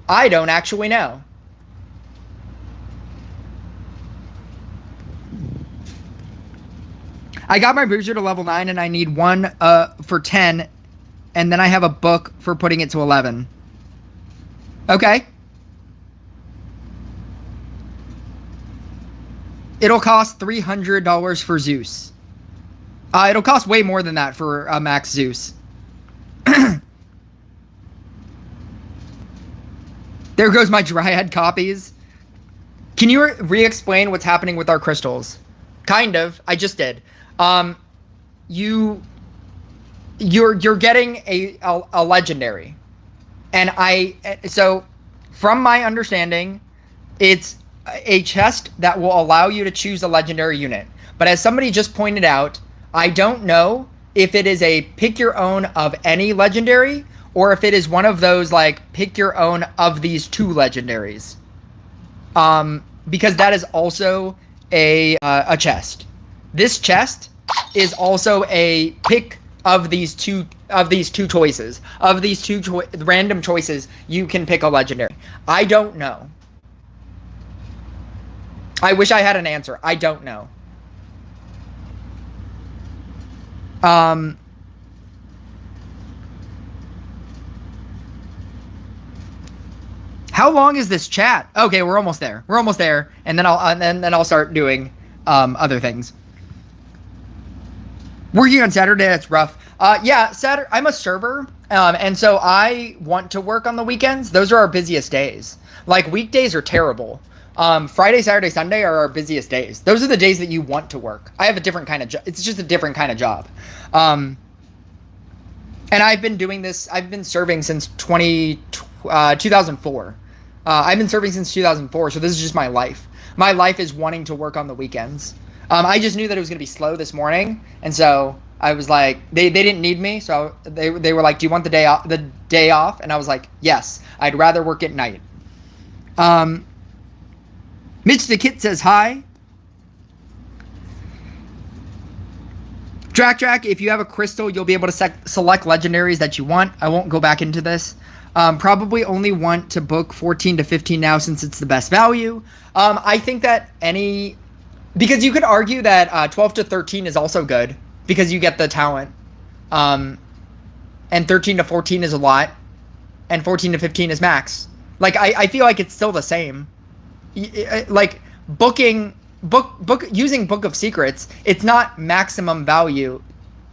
I don't actually know. I got my bruiser to level 9 and I need one for 10. And then I have a book for putting it to 11. Okay. It'll cost $300 for Zeus. It'll cost way more than that for max Zeus. There goes my Dryad copies. Can you re-explain what's happening with our crystals? Kind of. I just did. You're getting a legendary. And so from my understanding, it's a chest that will allow you to choose a legendary unit. But as somebody just pointed out, I don't know if it is a pick your own of any legendary or if it is one of those like pick your own of these two legendaries. Because that is also a chest. This chest is also a pick of these two choices. Of these two random choices, you can pick a legendary. I don't know. I wish I had an answer. I don't know. How long is this chat? Okay, we're almost there. We're almost there, and then I'll start doing other things. Working on Saturday, that's rough. Yeah, Saturday. I'm a server, and so I want to work on the weekends. Those are our busiest days. Like weekdays are terrible. Friday, Saturday, Sunday are our busiest days. Those are the days that you want to work. I have a different kind of job. It's just a different kind of job. And I've been doing this. I've been serving since 2004. I've been serving since 2004, so this is just my life. My life is wanting to work on the weekends. I just knew that it was going to be slow this morning, and so I was like, they didn't need me, so they were like, do you want the day off? And I was like, yes, I'd rather work at night. Mitch the Kit says hi. Drac, if you have a crystal, you'll be able to select legendaries that you want. I won't go back into this. Probably only want to book 14 to 15 now since it's the best value. I think that because you could argue that 12 to 13 is also good because you get the talent. And 13 to 14 is a lot. And 14 to 15 is max. Like, I feel like it's still the same. Like, using Book of Secrets, it's not maximum value.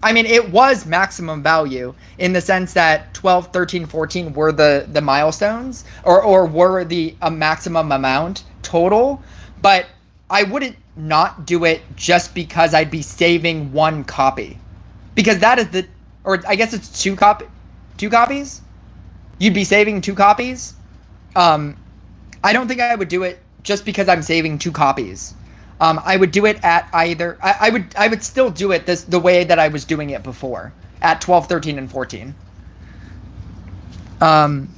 I mean, it was maximum value in the sense that 12, 13, 14 were the milestones or were a maximum amount total, but I wouldn't not do it just because I'd be saving one copy. Because that is or I guess it's two copies? You'd be saving 2 copies? I don't think I would do it just because I'm saving 2 copies. I would do it at either. I would still do it the way that I was doing it before at 12, 13, and 14. I'm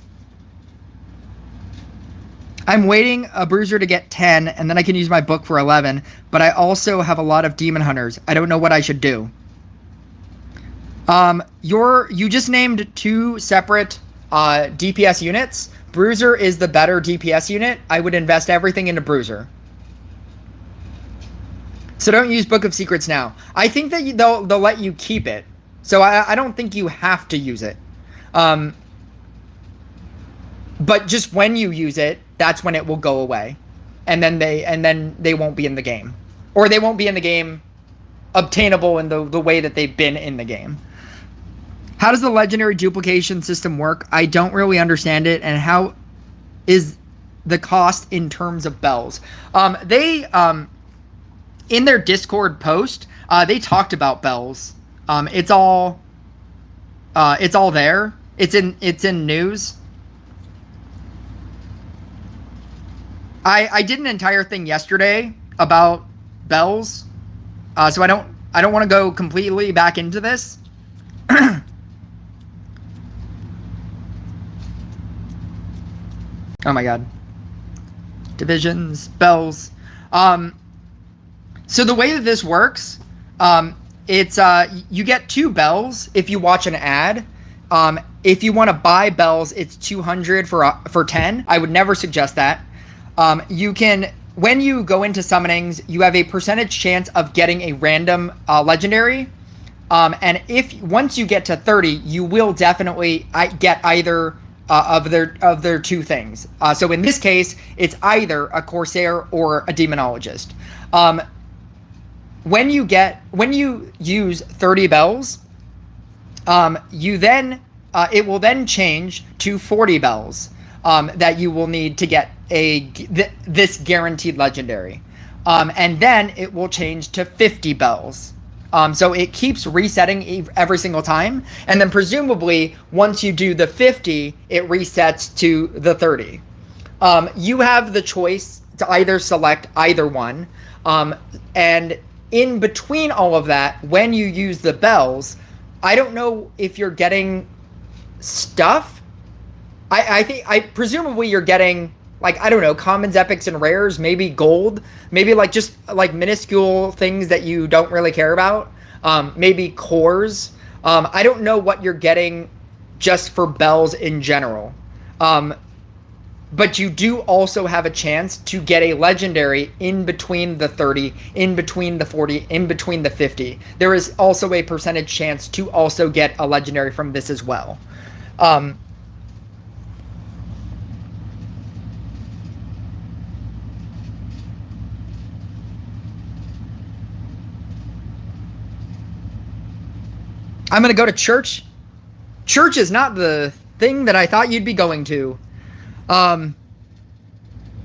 waiting a bruiser to get 10, and then I can use my book for 11. But I also have a lot of demon hunters. I don't know what I should do. You just named 2 separate DPS units. Bruiser is the better DPS unit. I would invest everything into Bruiser. So don't use Book of Secrets now. I think that they'll let you keep it. So I don't think you have to use it. But just when you use it, that's when it will go away. And then they won't be in the game. or they won't be in the game obtainable in the way that they've been in the game. How does the legendary duplication system work? I don't really understand it. And how is the cost in terms of bells? They in their Discord post, they talked about bells. It's all there. It's in news. I did an entire thing yesterday about bells, so I don't want to go completely back into this. Oh my god. Divisions, bells. So the way that this works, it's you get 2 bells if you watch an ad. If you want to buy bells, it's 200 for 10. I would never suggest that. You can, when you go into summonings, you have a percentage chance of getting a random legendary. And once you get to 30, you will definitely get either of their 2 things. So in this case, it's either a Corsair or a Demonologist. When you use 30 bells, you then it will then change to 40 bells that you will need to get this guaranteed legendary, and then it will change to 50 bells. So it keeps resetting every single time, and then presumably once you do the 50, it resets to the 30. You have the choice to either select either one, and in between all of that, when you use the bells, I don't know if you're getting stuff. I think presumably you're getting, like, I don't know, commons, epics, and rares, maybe gold, maybe like just like minuscule things that you don't really care about, maybe cores. I don't know what you're getting just for bells in general. But you do also have a chance to get a legendary in between the 30, in between the 40, in between the 50. There is also a percentage chance to also get a legendary from this as well. I'm going to go to church. Church is not the thing that I thought you'd be going to.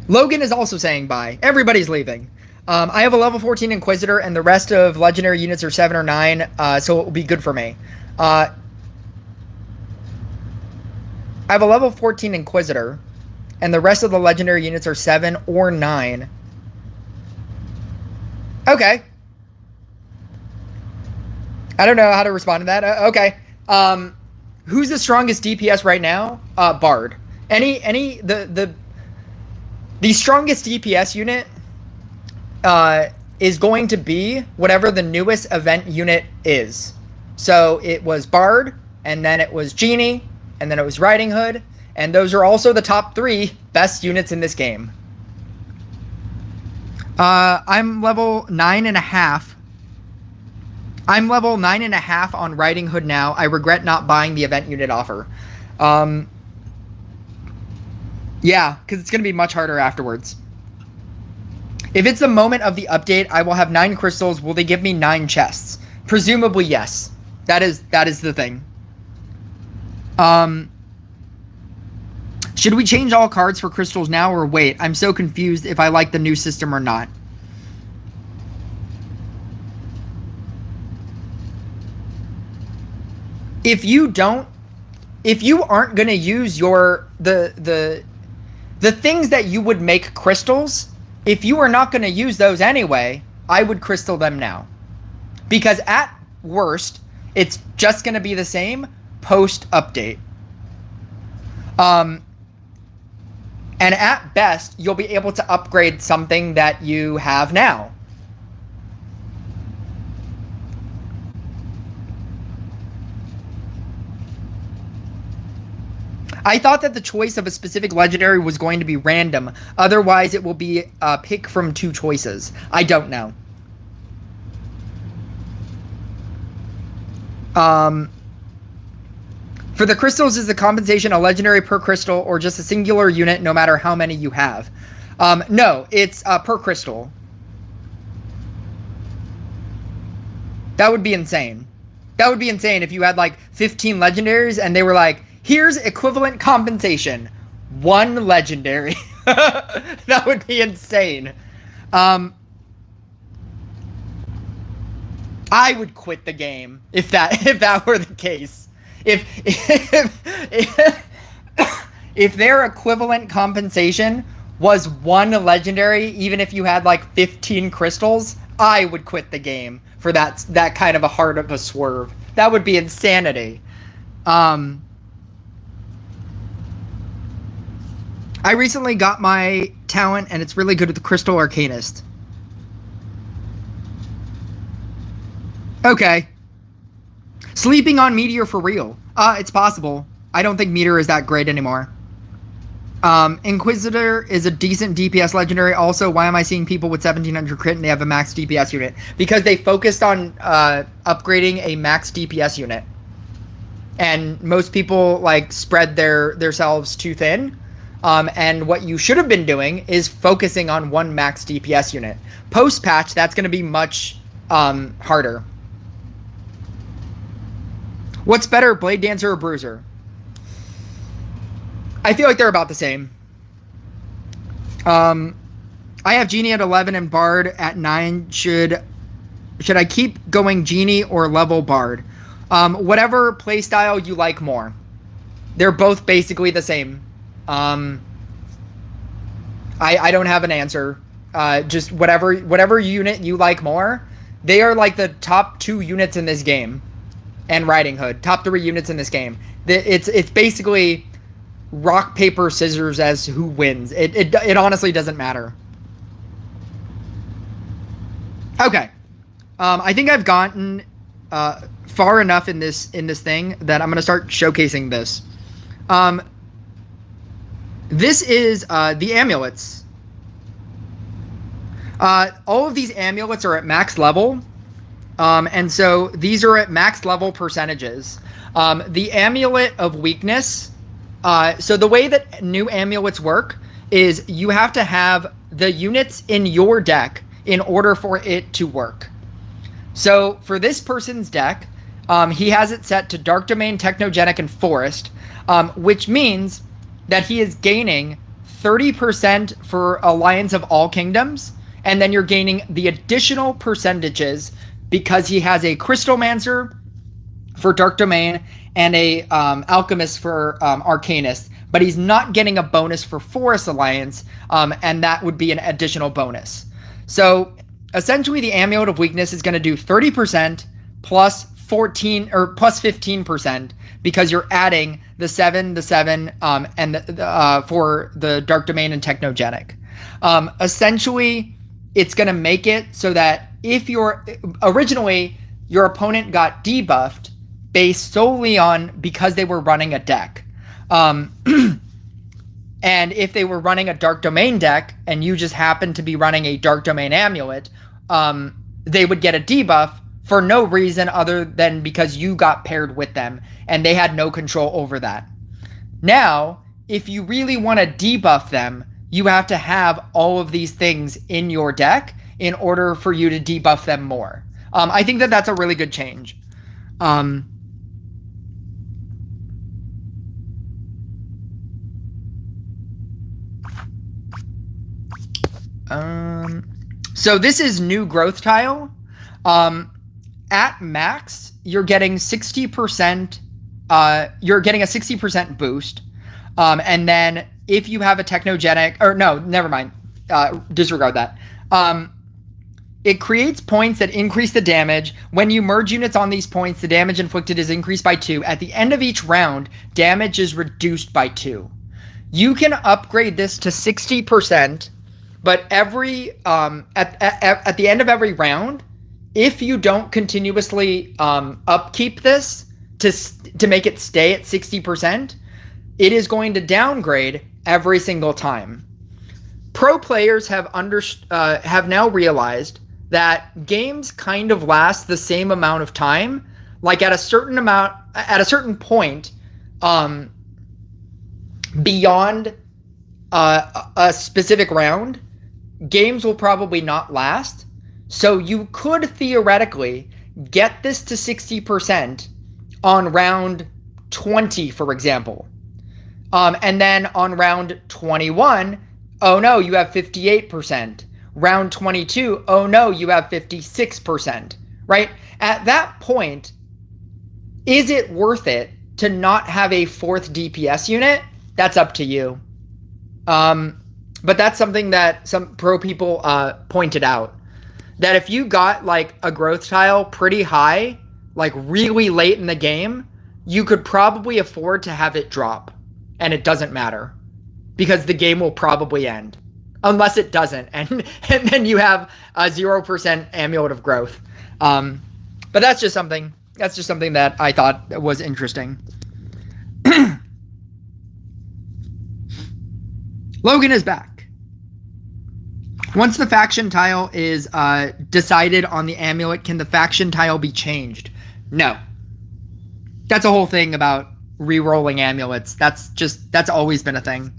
Logan is also saying bye. Everybody's leaving. I have a level 14 Inquisitor, and the rest of legendary units are 7 or 9, so it will be good for me. I have a level 14 Inquisitor, and the rest of the legendary units are 7 or 9. Okay. I don't know how to respond to that. Okay. Who's the strongest DPS right now? Bard. The strongest DPS unit is going to be whatever the newest event unit is. So it was Bard, and then it was Genie, and then it was Riding Hood, and those are also the top 3 best units in this game. I'm level 9.5. I'm level 9.5 on Riding Hood now. I regret not buying the event unit offer. Yeah, because it's going to be much harder afterwards. If it's the moment of the update, I will have 9 crystals. Will they give me 9 chests? Presumably, yes. That is the thing. Should we change all cards for crystals now or wait? I'm so confused if I like the new system or not. If you aren't going to use the things that you would make crystals, if you are not going to use those anyway, I would crystal them now. Because at worst, it's just going to be the same post-update. And at best, you'll be able to upgrade something that you have now. I thought that the choice of a specific legendary was going to be random. Otherwise, it will be a pick from 2 choices. I don't know. For the crystals, is the compensation a legendary per crystal or just a singular unit no matter how many you have? No, it's per crystal. That would be insane. That would be insane if you had like 15 legendaries and they were like, here's equivalent compensation. 1 legendary. That would be insane. I would quit the game if that were the case. If their equivalent compensation was 1 legendary, even if you had like 15 crystals, I would quit the game for that kind of a hard of a swerve. That would be insanity. I recently got my talent, and it's really good with the Crystal Arcanist. Okay. Sleeping on Meteor for real. It's possible. I don't think Meteor is that great anymore. Inquisitor is a decent DPS legendary. Also, why am I seeing people with 1700 crit and they have a max DPS unit? Because they focused on upgrading a max DPS unit. And most people like spread themselves too thin. And what you should have been doing is focusing on 1 max DPS unit. Post-patch, that's going to be much harder. What's better, Blade Dancer or Bruiser? I feel like they're about the same. I have Genie at 11 and Bard at 9. Should I keep going Genie or level Bard? Whatever playstyle you like more. They're both basically the same. I don't have an answer. Just whatever unit you like more. They are like the top 2 units in this game. And Riding Hood, top 3 units in this game. It's basically rock, paper, scissors as who wins. It honestly doesn't matter. Okay, I think I've gotten far enough in this thing that I'm gonna start showcasing this. This is the amulets. All of these amulets are at max level. And so these are at max level percentages. The Amulet of Weakness. So the way that new amulets work is you have to have the units in your deck in order for it to work. So for this person's deck, he has it set to Dark Domain, Technogenic, and Forest, which means that he is gaining 30% for Alliance of All Kingdoms, and then you're gaining the additional percentages because he has a Crystalmancer for Dark Domain and a Alchemist for Arcanist, but he's not getting a bonus for Forest Alliance, and that would be an additional bonus. So essentially the Amulet of Weakness is going to do 30% plus 14 or plus 15% because you're adding the 7, and for the Dark Domain and Technogenic. Essentially, it's going to make it so that if originally your opponent got debuffed based solely on because they were running a deck. And if they were running a Dark Domain deck and you just happened to be running a Dark Domain amulet, they would get a debuff for no reason other than because you got paired with them and they had no control over that. Now, if you really want to debuff them, you have to have all of these things in your deck in order for you to debuff them more. I think that that's a really good change. So this is new growth tile. At max, you're getting 60%. You're getting a 60% boost. And then if you have a Technogenic, or no, never mind. Disregard that. It creates points that increase the damage. When you merge units on these points, the damage inflicted is increased by 2. At the end of each round, damage is reduced by 2. You can upgrade this to 60%, but every at the end of every round, if you don't continuously upkeep this to make it stay at 60%, it is going to downgrade every single time. Pro players have now realized that games kind of last the same amount of time. Like at a certain point, beyond a specific round, games will probably not last. So you could theoretically get this to 60% on round 20, for example. And then on round 21, oh no, you have 58%. Round 22, oh no, you have 56%, right? At that point, is it worth it to not have a 4th DPS unit? That's up to you. But that's something that some pro people pointed out. That if you got like a growth tile pretty high, like really late in the game, you could probably afford to have it drop. And it doesn't matter. Because the game will probably end. Unless it doesn't. And then you have a 0% amulet of growth. But that's just something that I thought was interesting. Logan is back. Once the faction tile is decided on the amulet, can the faction tile be changed? No. That's a whole thing about re-rolling amulets. That's always been a thing.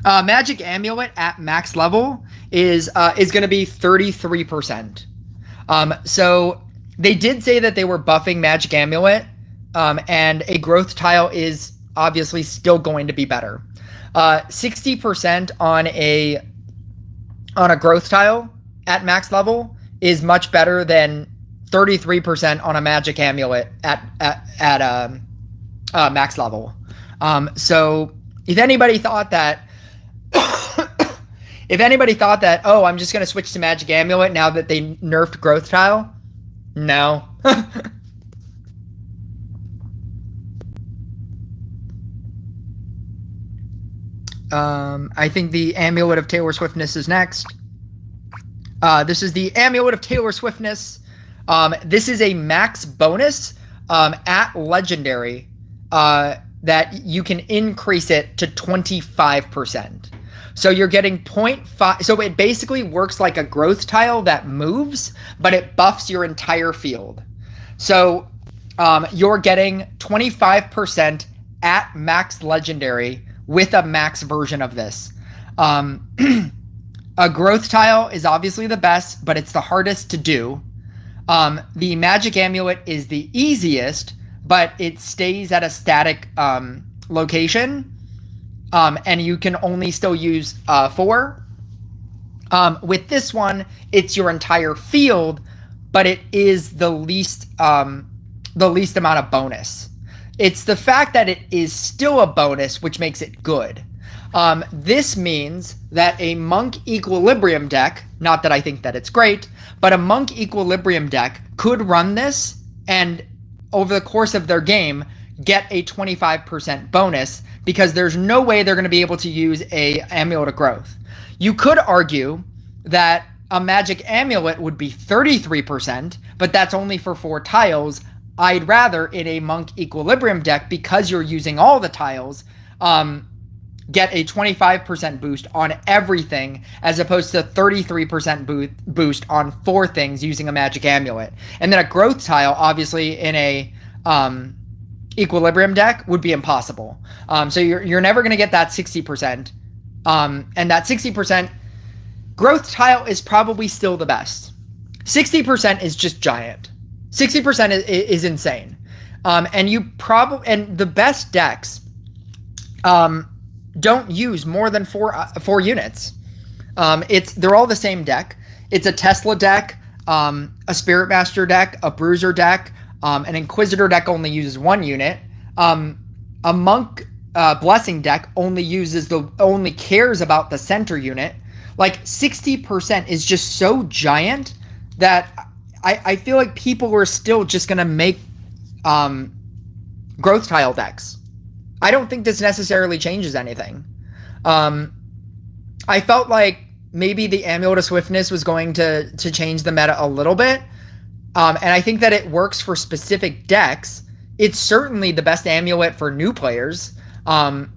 Magic amulet at max level is going to be 33%. So they did say that they were buffing magic amulet, and a growth tile is obviously still going to be better. 60% on a growth tile at max level is much better than 33% on a magic amulet at max level. So if anybody thought that oh, I'm just going to switch to magic amulet now that they nerfed growth tile, no. I think the amulet of Taylor Swiftness is next. This is the amulet of Taylor Swiftness. This is a max bonus at legendary that you can increase it to 25%. So you're getting 0.5. So it basically works like a growth tile that moves, but it buffs your entire field. So you're getting 25% at max legendary with a max version of this. A growth tile is obviously the best, but it's the hardest to do. The magic amulet is the easiest, but it stays at a static location. And you can only still use 4. With this one, it's your entire field, but it is the least amount of bonus. It's the fact that it is still a bonus, which makes it good. This means that a Monk Equilibrium deck, not that I think that it's great, but a Monk Equilibrium deck could run this and over the course of their game get a 25% bonus because there's no way they're going to be able to use a Amulet of Growth. You could argue that a Magic Amulet would be 33%, but that's only for 4 tiles. I'd rather in a Monk Equilibrium deck, because you're using all the tiles, get a 25% boost on everything as opposed to 33% boost on 4 things using a Magic Amulet. And then a growth tile, obviously, in a Equilibrium deck would be impossible. So you're never going to get that 60%. And that 60% growth tile is probably still the best. 60% is just giant. 60% is insane. And the best decks don't use more than 4 units. They're all the same deck. It's a Tesla deck, a Spirit Master deck, a Bruiser deck, an Inquisitor deck only uses 1 unit. A Monk Blessing deck only cares about the center unit. Like 60% is just so giant that I feel like people are still just gonna make growth tile decks. I don't think this necessarily changes anything. I felt like maybe the Amulet of Swiftness was going to change the meta a little bit. And I think that it works for specific decks. It's certainly the best amulet for new players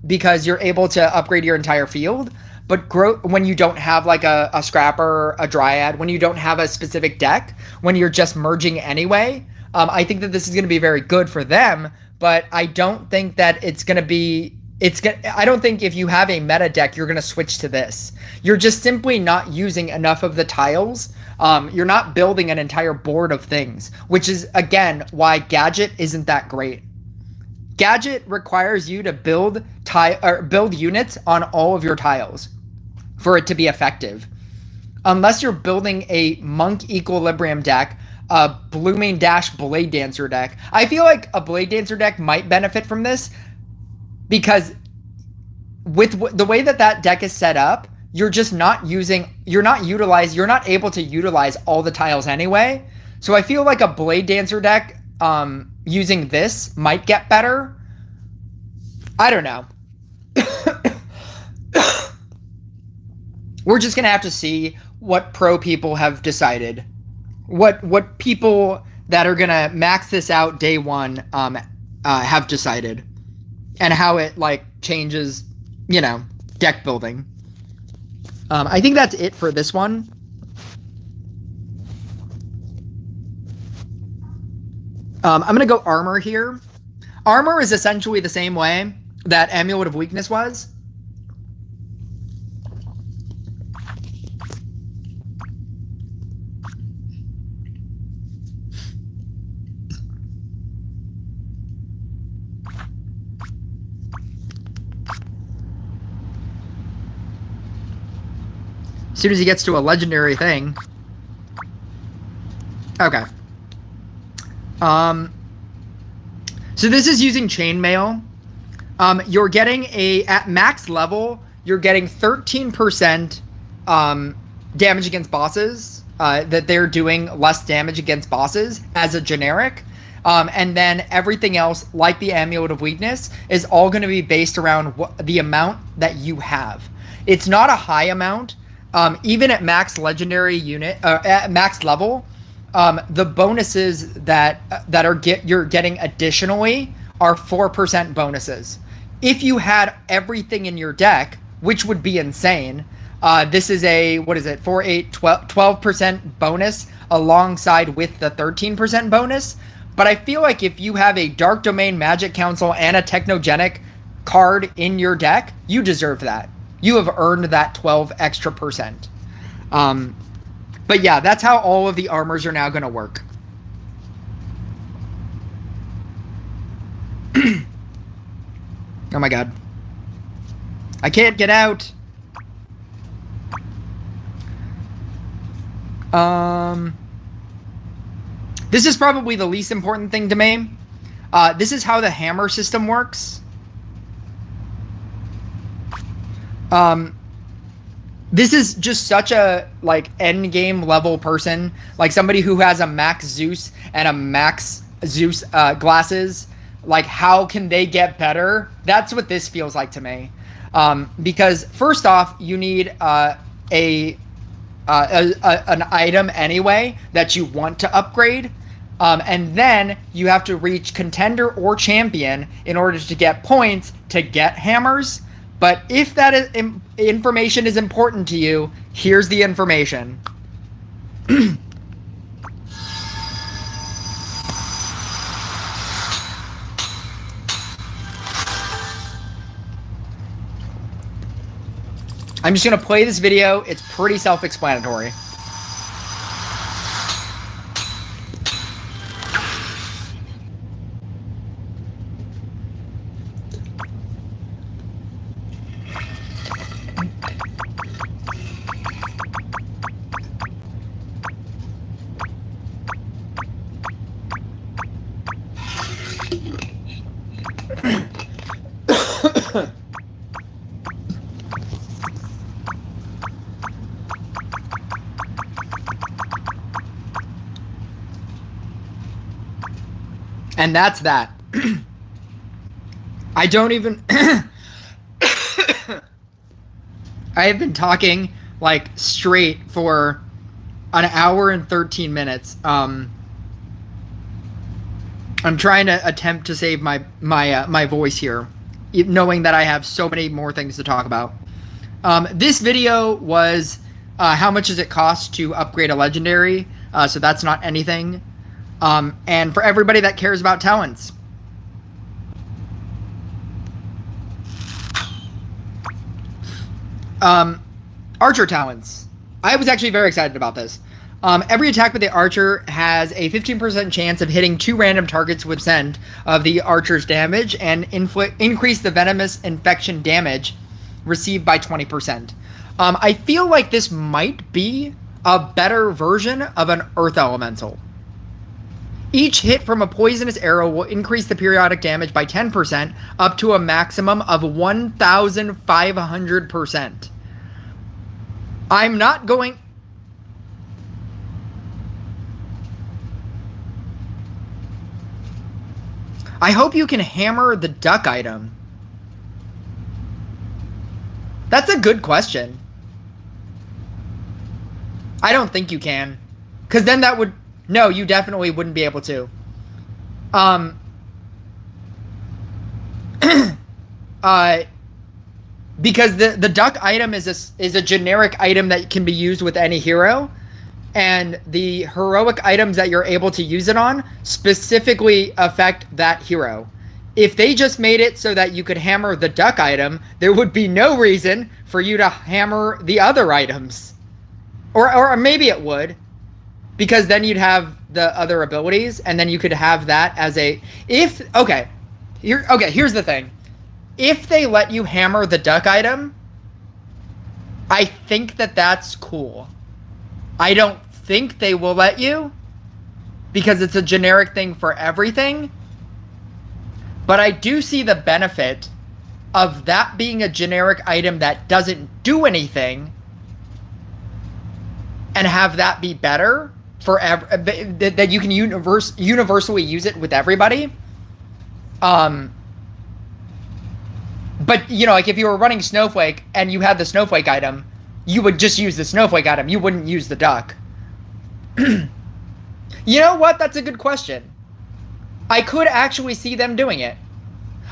because you're able to upgrade your entire field. But when you don't have like a Scrapper, a Dryad, when you don't have a specific deck, when you're just merging anyway, I think that this is going to be very good for them. But I don't think that it's going to be... I don't think if you have a meta deck, you're going to switch to this. You're just simply not using enough of the tiles You're not building an entire board of things, which is, again, why Gadget isn't that great. Gadget requires you to build units on all of your tiles for it to be effective. Unless you're building a Monk Equilibrium deck, a Blooming Dash Blade Dancer deck. I feel like a Blade Dancer deck might benefit from this because with the way that that deck is set up, you're just not you're not able to utilize all the tiles anyway. So I feel like a Blade Dancer deck using this might get better. I don't know. We're just going to have to see what pro people have decided. What people that are going to max this out day one have decided. And how it, like, changes, you know, deck building. I think that's it for this one. I'm going to go armor here. Armor is essentially the same way that Amulet of Weakness was. As soon as he gets to a legendary thing. Okay. So this is using chainmail. You're getting at max level, you're getting 13% damage against bosses. That they're doing less damage against bosses as a generic. And then everything else, like the Amulet of Weakness, is all going to be based around the amount that you have. It's not a high amount. Even at max legendary unit, at max level, the bonuses that you're getting additionally are 4% bonuses. If you had everything in your deck, which would be insane, this is a, what is it, 4, 8, 12% bonus alongside with the 13% bonus. But I feel like if you have a Dark Domain Magic Council and a Technogenic card in your deck, you deserve that. You have earned that 12 extra percent. But yeah, that's how all of the armors are now going to work. Oh my god. I can't get out. This is probably the least important thing to me. This is how the hammer system works. This is just such a, like, end game level person, like somebody who has a max Zeus and a max Zeus glasses. Like, how can they get better? That's what this feels like to me. Because first off, you need an item anyway that you want to upgrade. And then you have to reach contender or champion in order to get points to get hammers. But if that information is important to you, here's the information. I'm just going to play this video. It's pretty self-explanatory. And that's that. I don't even... I have been talking, like, straight for an hour and 13 minutes. I'm trying to attempt to save my voice here, knowing that I have so many more things to talk about. This video was how much does it cost to upgrade a legendary? So that's not anything. And for everybody that cares about talents. Archer talents. I was actually very excited about this. Every attack with the archer has a 15% chance of hitting 2 random targets with send of the archer's damage and increase the venomous infection damage received by 20%. I feel like this might be a better version of an Earth Elemental. Each hit from a poisonous arrow will increase the periodic damage by 10% up to a maximum of 1,500%. I'm not going... I hope you can hammer the duck item. That's a good question. I don't think you can. Because then that would... No, you definitely wouldn't be able to. Because the duck item is a generic item that can be used with any hero. And the heroic items that you're able to use it on specifically affect that hero. If they just made it so that you could hammer the duck item, there would be no reason for you to hammer the other items. Or maybe it would. Because then you'd have the other abilities, and then you could have that as a... here's the thing. If they let you hammer the duck item, I think that's cool. I don't think they will let you, because it's a generic thing for everything. But I do see the benefit of that being a generic item that doesn't do anything, and have that be better for that you can universally use it with everybody. But you know, like if you were running Snowflake and you had the Snowflake item, you would just use the Snowflake item. You wouldn't use the duck. You know what? That's a good question. I could actually see them doing it.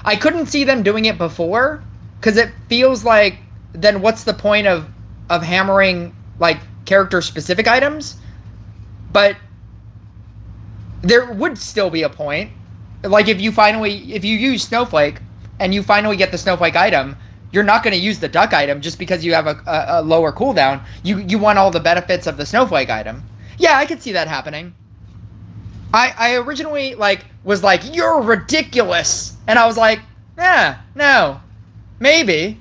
I couldn't see them doing it before, because it feels like, then what's the point of hammering like character specific items? But there would still be a point. Like if you use Snowflake and you finally get the Snowflake item, you're not going to use the duck item just because you have a lower cooldown. You want all the benefits of the Snowflake item. Yeah, I could see that happening. I originally was like, you're ridiculous. And I was like, no, maybe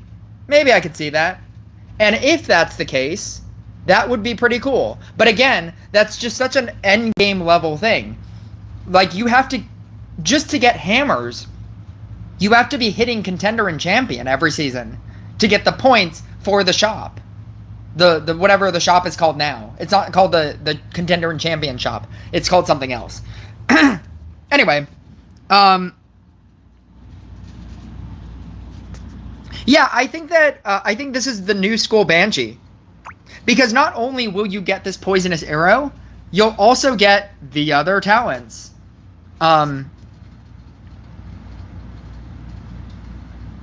I could see that. And if that's the case, that would be pretty cool. But again, that's just such an end game level thing. Like, you have to, just to get hammers, you have to be hitting contender and champion every season to get the points for the shop. The whatever the shop is called now. It's not called the contender and champion shop. It's called something else. Anyway, yeah, I think this is the new school Banshee. Because not only will you get this poisonous arrow, you'll also get the other talents.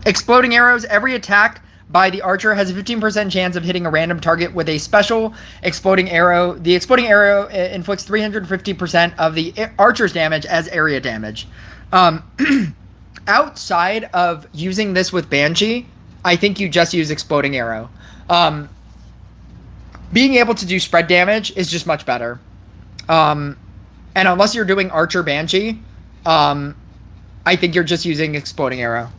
Exploding arrows. Every attack by the archer has a 15% chance of hitting a random target with a special exploding arrow. The exploding arrow inflicts 350% of the archer's damage as area damage. Outside of using this with Banshee, I think you just use exploding arrow. Being able to do spread damage is just much better. And unless you're doing Archer Banshee, I think you're just using exploding arrow.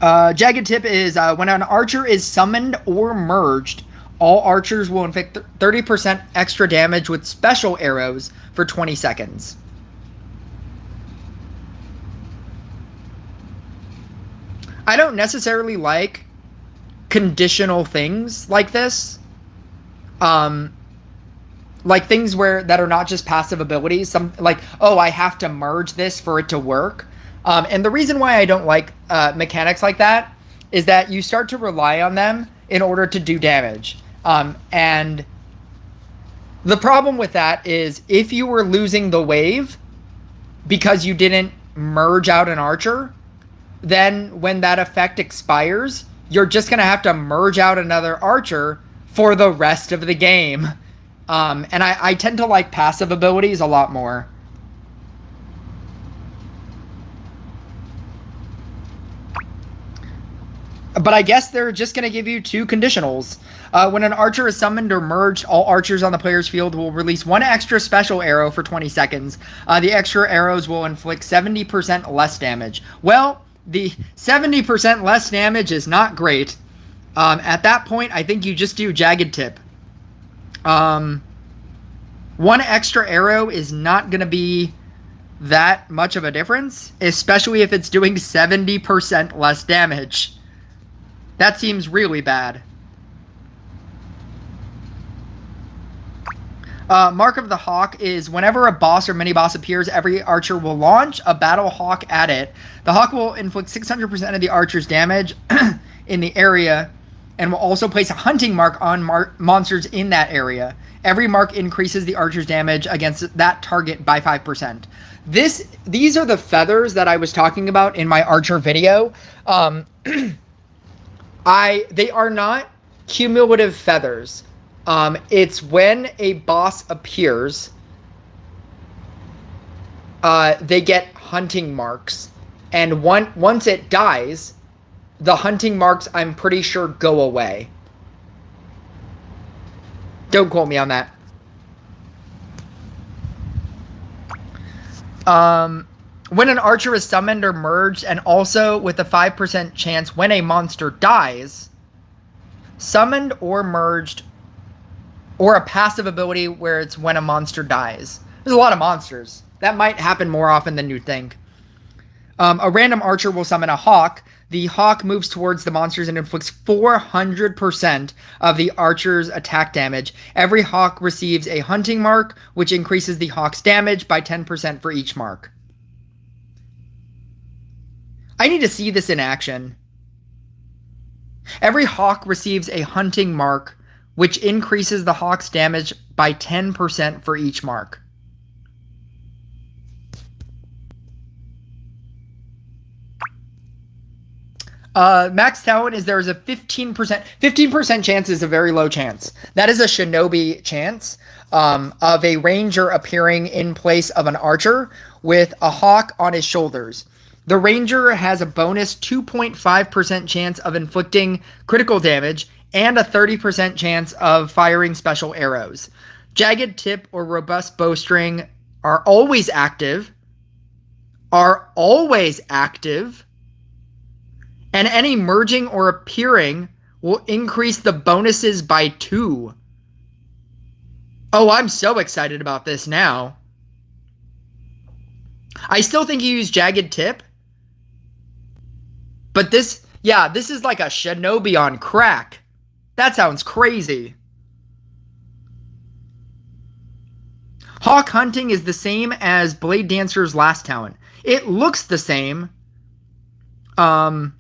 Jagged tip is when an archer is summoned or merged, all archers will inflict 30% extra damage with special arrows for 20 seconds. I don't necessarily like conditional things like this. Like things that are not just passive abilities. Some like, oh, I have to merge this for it to work. And the reason why I don't like mechanics like that is that you start to rely on them in order to do damage. And the problem with that is if you were losing the wave because you didn't merge out an archer, then when that effect expires, you're just going to have to merge out another archer for the rest of the game. And I tend to like passive abilities a lot more. But I guess they're just going to give you 2 conditionals. When an archer is summoned or merged, all archers on the player's field will release 1 extra special arrow for 20 seconds. The extra arrows will inflict 70% less damage. Well, the 70% less damage is not great. At that point, I think you just do Jagged Tip. 1 extra arrow is not going to be that much of a difference, especially if it's doing 70% less damage. That seems really bad. Mark of the Hawk is whenever a boss or mini-boss appears, every archer will launch a battle hawk at it. The hawk will inflict 600% of the archer's damage in the area and will also place a hunting mark on monsters in that area. Every mark increases the archer's damage against that target by 5%. These are the feathers that I was talking about in my archer video. They are not cumulative feathers. It's when a boss appears, they get hunting marks. And once it dies, the hunting marks, I'm pretty sure, go away. Don't quote me on that. When an archer is summoned or merged, and also with a 5% chance when a monster dies, summoned or merged, or a passive ability where it's when a monster dies. There's a lot of monsters. That might happen more often than you think. A random archer will summon a hawk. The hawk moves towards the monsters and inflicts 400% of the archer's attack damage. Every hawk receives a hunting mark, which increases the hawk's damage by 10% for each mark. I need to see this in action. Every hawk receives a hunting mark, which increases the hawk's damage by 10% for each mark. Max talent is there is a 15% chance is a very low chance. That is a shinobi chance of a ranger appearing in place of an archer with a hawk on his shoulders. The ranger has a bonus 2.5% chance of inflicting critical damage and a 30% chance of firing special arrows. Jagged Tip or Robust Bowstring are always active. And any merging or appearing will increase the bonuses by 2. Oh, I'm so excited about this now. I still think you use Jagged Tip. But this is like a shinobi on crack. That sounds crazy. Hawk Hunting is the same as Blade Dancer's last talent. It looks the same. When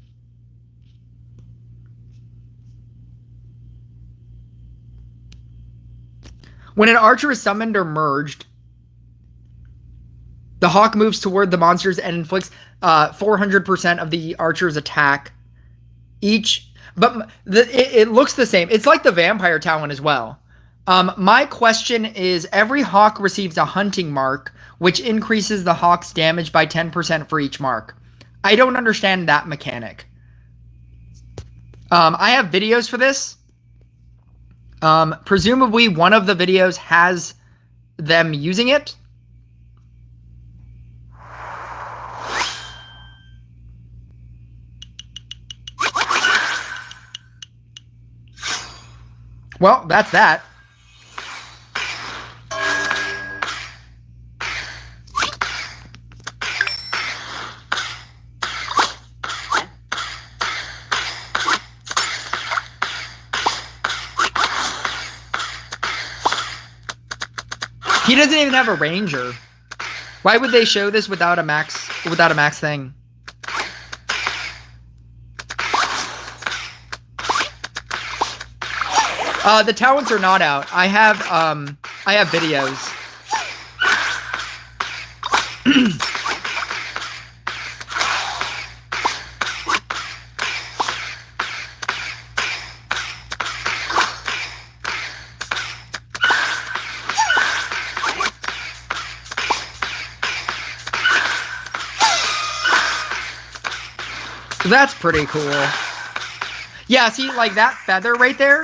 an archer is summoned or merged, the hawk moves toward the monsters and inflicts 400% of the archer's attack each. But it looks the same. It's like the vampire talent as well. My question is, every hawk receives a hunting mark, which increases the hawk's damage by 10% for each mark. I don't understand that mechanic. I have videos for this. Presumably one of the videos has them using it. Well, that's that. He doesn't even have a ranger. Why would they show this without a max thing? The talents are not out. I have videos. So that's pretty cool. Yeah, see, like that feather right there?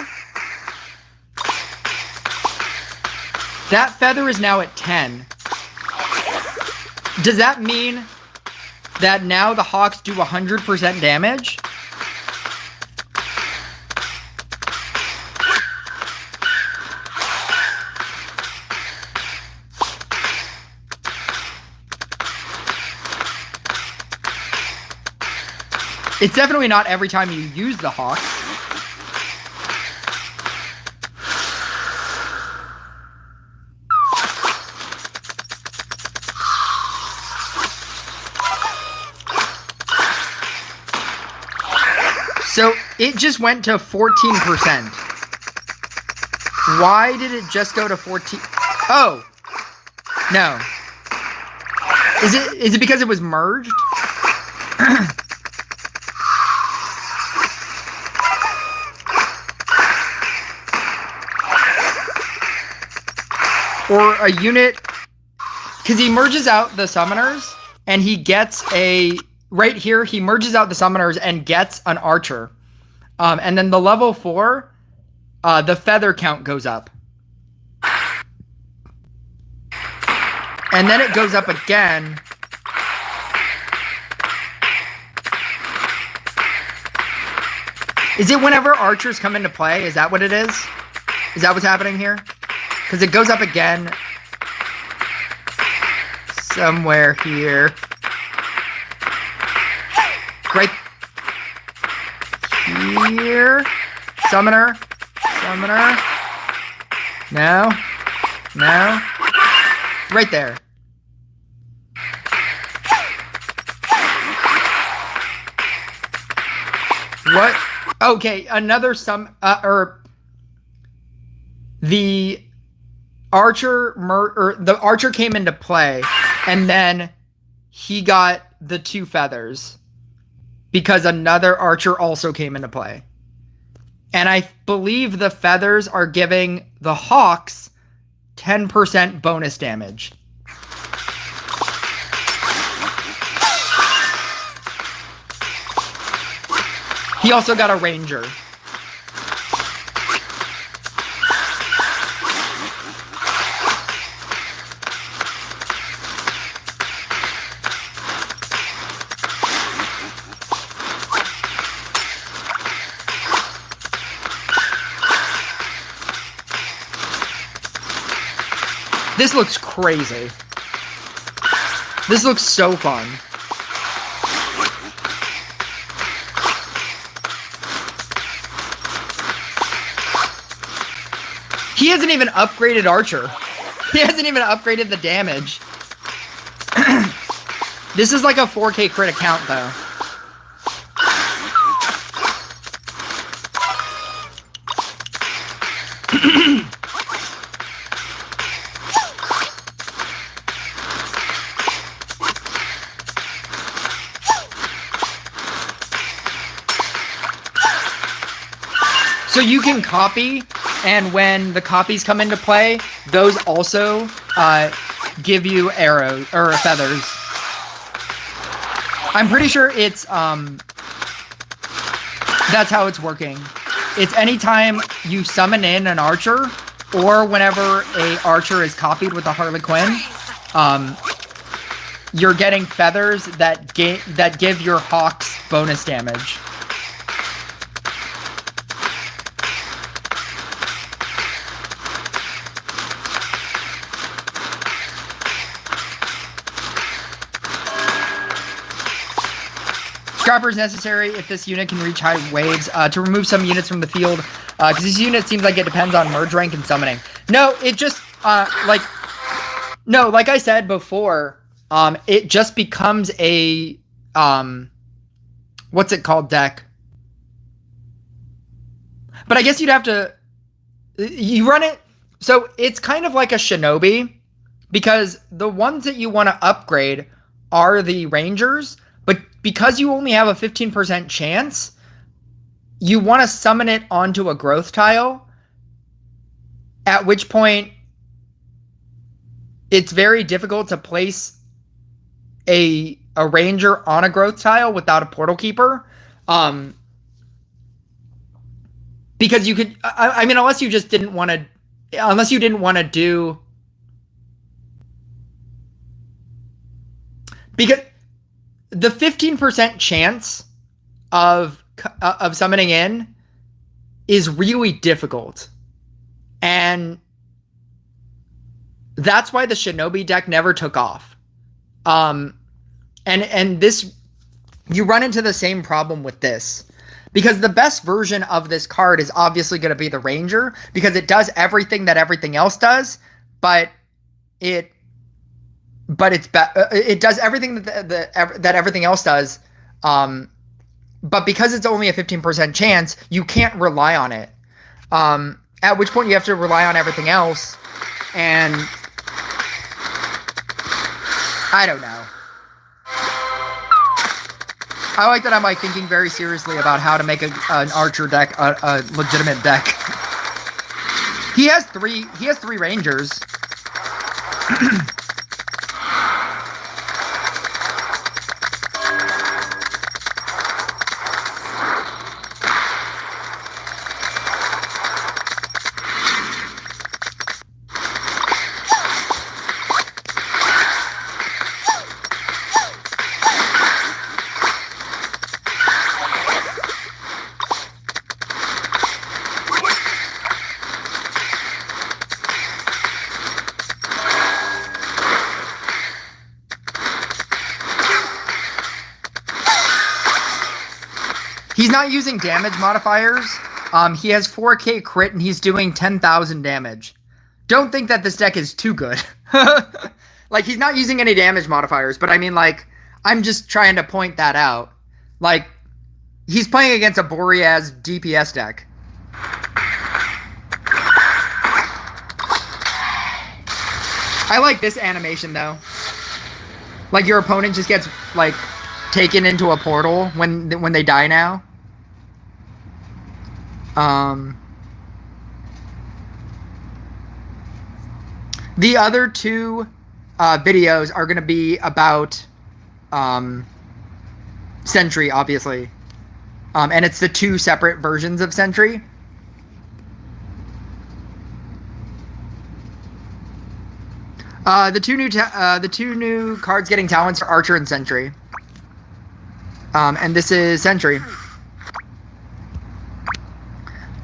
That feather is now at 10. Does that mean that now the Hawks do 100% damage? It's definitely not every time you use the Hawk. So it just went to 14%. Why did it just go to 14? Oh, no. Is it because it was merged? Or a unit, because he merges out the summoners and he gets a, right here, he merges out the summoners and gets an archer. And then the level 4, the feather count goes up. And then it goes up again. Is it whenever archers come into play? Is that what it is? Is that what's happening here? Because it goes up again somewhere here. Right here. Summoner. Summoner. No. No. Right there. What? Okay, another the archer came into play, and then he got the 2 feathers because another archer also came into play. And I believe the feathers are giving the Hawks 10% bonus damage. He also got a ranger. This looks crazy. This looks so fun. He hasn't even upgraded Archer. He hasn't even upgraded the damage. This is like a 4K crit account, though. So you can copy, and when the copies come into play, those also give you arrows or feathers. I'm pretty sure it's that's how it's working. It's anytime you summon in an archer, or whenever a archer is copied with a Harley Quinn, you're getting feathers that give your hawks bonus damage. Scrapper is necessary if this unit can reach high waves to remove some units from the field, because this unit seems like it depends on merge rank and summoning. No, it just like I said before, it just becomes a what's it called deck. But I guess you'd have to you run it, so it's kind of like a shinobi, because the ones that you want to upgrade are the rangers. But because you only have a 15% chance, you want to summon it onto a growth tile, at which point it's very difficult to place a ranger on a growth tile without a portal keeper. because you could, I mean, unless you just didn't want to, unless you didn't want to do, because the 15% chance of summoning in is really difficult. And that's why the Shinobi deck never took off. And this, you run into the same problem with this. Because the best version of this card is obviously going to be the Ranger, because it does everything that everything else does, but it does everything that everything else does. But because it's only a 15% chance, you can't rely on it. At which point you have to rely on everything else, and I don't know. I like that I'm like thinking very seriously about how to make an archer deck a legitimate deck. He has three Rangers. He's not using damage modifiers. He has 4K crit and he's doing 10,000 damage. Don't think that this deck is too good. Like, he's not using any damage modifiers, but I mean, like, I'm just trying to point that out. Like, he's playing against a Boreas DPS deck. I like this animation, though. Like, your opponent just gets, like, taken into a portal when they die now. The other two videos are going to be about Sentry, obviously. And it's the two separate versions of Sentry. The two new cards getting talents are Archer and Sentry. And this is Sentry.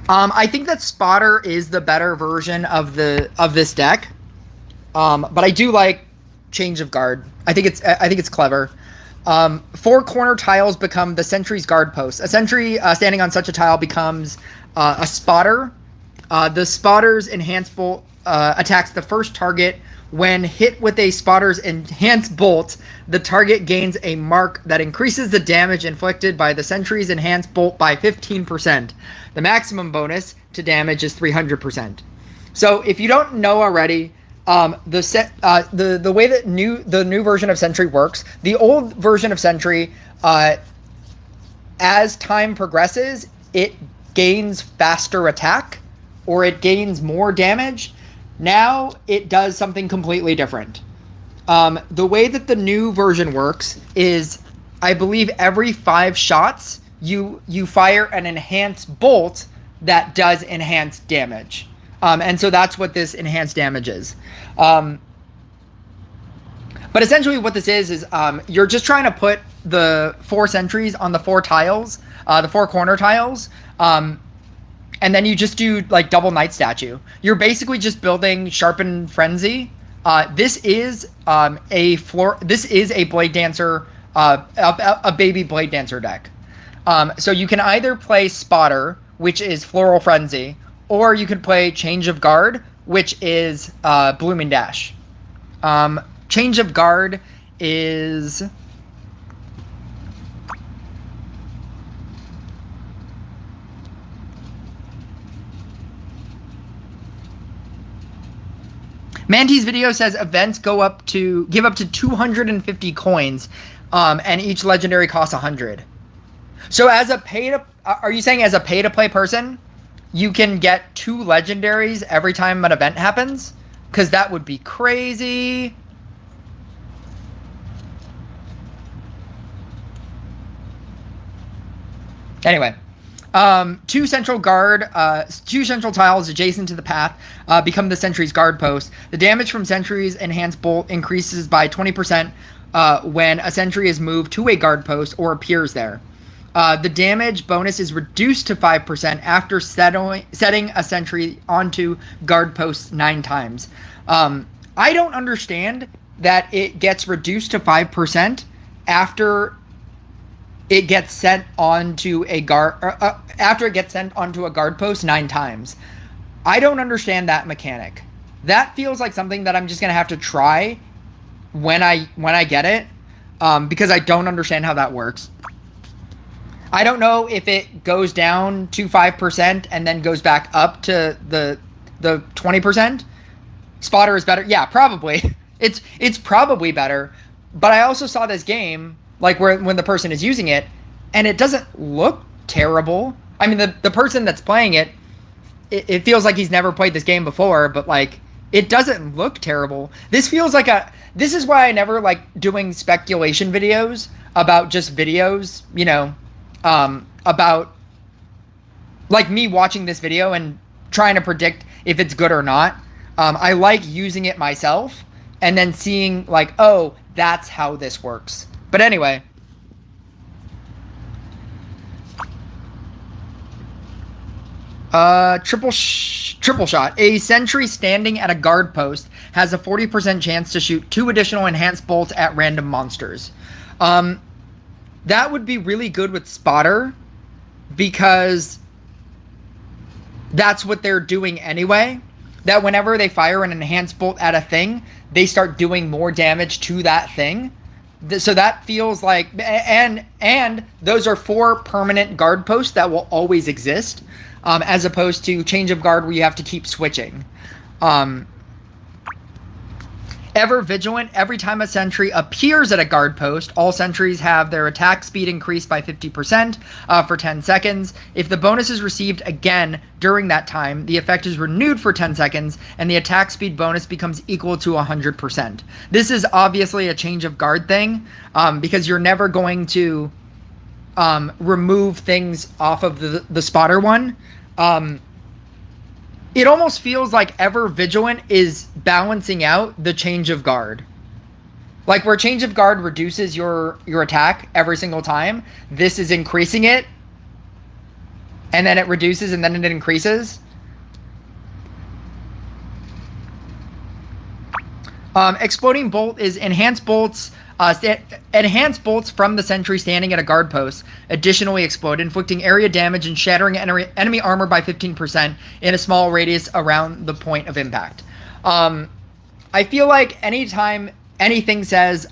I think that Spotter is the better version of this deck. But I do like Change of Guard. I think it's clever. 4 corner tiles become the Sentry's guard post. A Sentry standing on such a tile becomes a Spotter. The Spotter's enhanced bolt attacks the first target. When hit with a Spotter's enhanced bolt, the target gains a mark that increases the damage inflicted by the Sentry's enhanced bolt by 15%. The maximum bonus to damage is 300%. So if you don't know already, the way that the new version of Sentry works, the old version of Sentry, as time progresses, it gains faster attack or it gains more damage. Now it does something completely different. The way that the new version works is, I believe every 5 shots, you fire an enhanced bolt that does enhanced damage. And so that's what this enhanced damage is. But essentially what this is you're just trying to put the 4 sentries on the 4 tiles, the 4 corner tiles, and then you just do like double Knight Statue. You're basically just building Sharpened Frenzy. This is a Blade Dancer, a baby Blade Dancer deck. So you can either play Spotter, which is Floral Frenzy, or you could play Change of Guard, which is Blooming Dash. Change of Guard is... Manty's video says events give up to 250 coins, and each legendary costs 100. So as a are you saying as a pay to play person, you can get 2 legendaries every time an event happens? Because that would be crazy. Anyway, Two central tiles adjacent to the path become the sentry's guard post. The damage from sentry's enhanced bolt increases by 20% when a sentry is moved to a guard post or appears there. The damage bonus is reduced to 5% after setting a sentry onto guard posts 9 times. I don't understand that it gets reduced to 5% after it gets sent onto a guard post 9 times. I don't understand that mechanic. That feels like something that I'm just gonna have to try when I get it, because I don't understand how that works. I don't know if it goes down to 5% and then goes back up to the 20%. Spotter is better. Yeah, probably. It's probably better. But I also saw this game, like when the person is using it, and it doesn't look terrible. I mean, the person that's playing it, it feels like he's never played this game before, but like it doesn't look terrible. This feels like this is why I never like doing speculation videos about just videos, you know, about like me watching this video and trying to predict if it's good or not. I like using it myself and then seeing like, oh, that's how this works. But anyway. Triple shot. A sentry standing at a guard post has a 40% chance to shoot 2 additional enhanced bolts at random monsters. That would be really good with spotter because that's what they're doing anyway. That whenever they fire an enhanced bolt at a thing, they start doing more damage to that thing. So that feels like, and those are 4 permanent guard posts that will always exist, as opposed to change of guard where you have to keep switching. Ever vigilant. Every time a sentry appears at a guard post, all sentries have their attack speed increased by 50% for 10 seconds. If the bonus is received again during that time, the effect is renewed for 10 seconds, and the attack speed bonus becomes equal to 100%. This is obviously a change of guard thing, because you're never going to remove things off of the spotter one. It almost feels like Ever Vigilant is balancing out the change of guard. Like where change of guard reduces your attack every single time, this is increasing it, and then it reduces and then it increases. Exploding Bolt is enhanced bolts. Enhanced bolts from the sentry standing at a guard post additionally explode, inflicting area damage and shattering enemy armor by 15% in a small radius around the point of impact. I feel like anytime anything says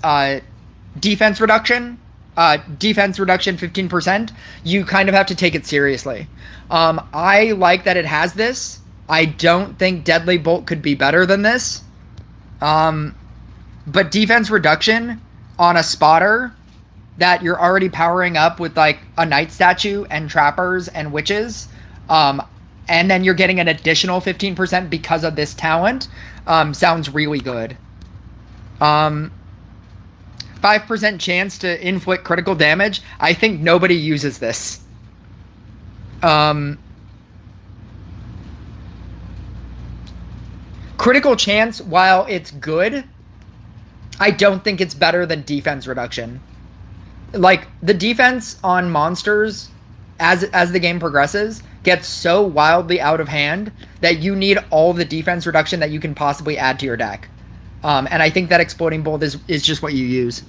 defense reduction 15%, you kind of have to take it seriously. I like that it has this. I don't think Deadly Bolt could be better than this. But defense reduction on a spotter that you're already powering up with like a knight statue and trappers and witches, and then you're getting an additional 15% because of this talent, sounds really good. 5% chance to inflict critical damage. I think nobody uses this. Critical chance, while it's good, I don't think it's better than defense reduction. Like, the defense on monsters, as the game progresses, gets so wildly out of hand that you need all the defense reduction that you can possibly add to your deck. And I think that Exploding Bolt is just what you use.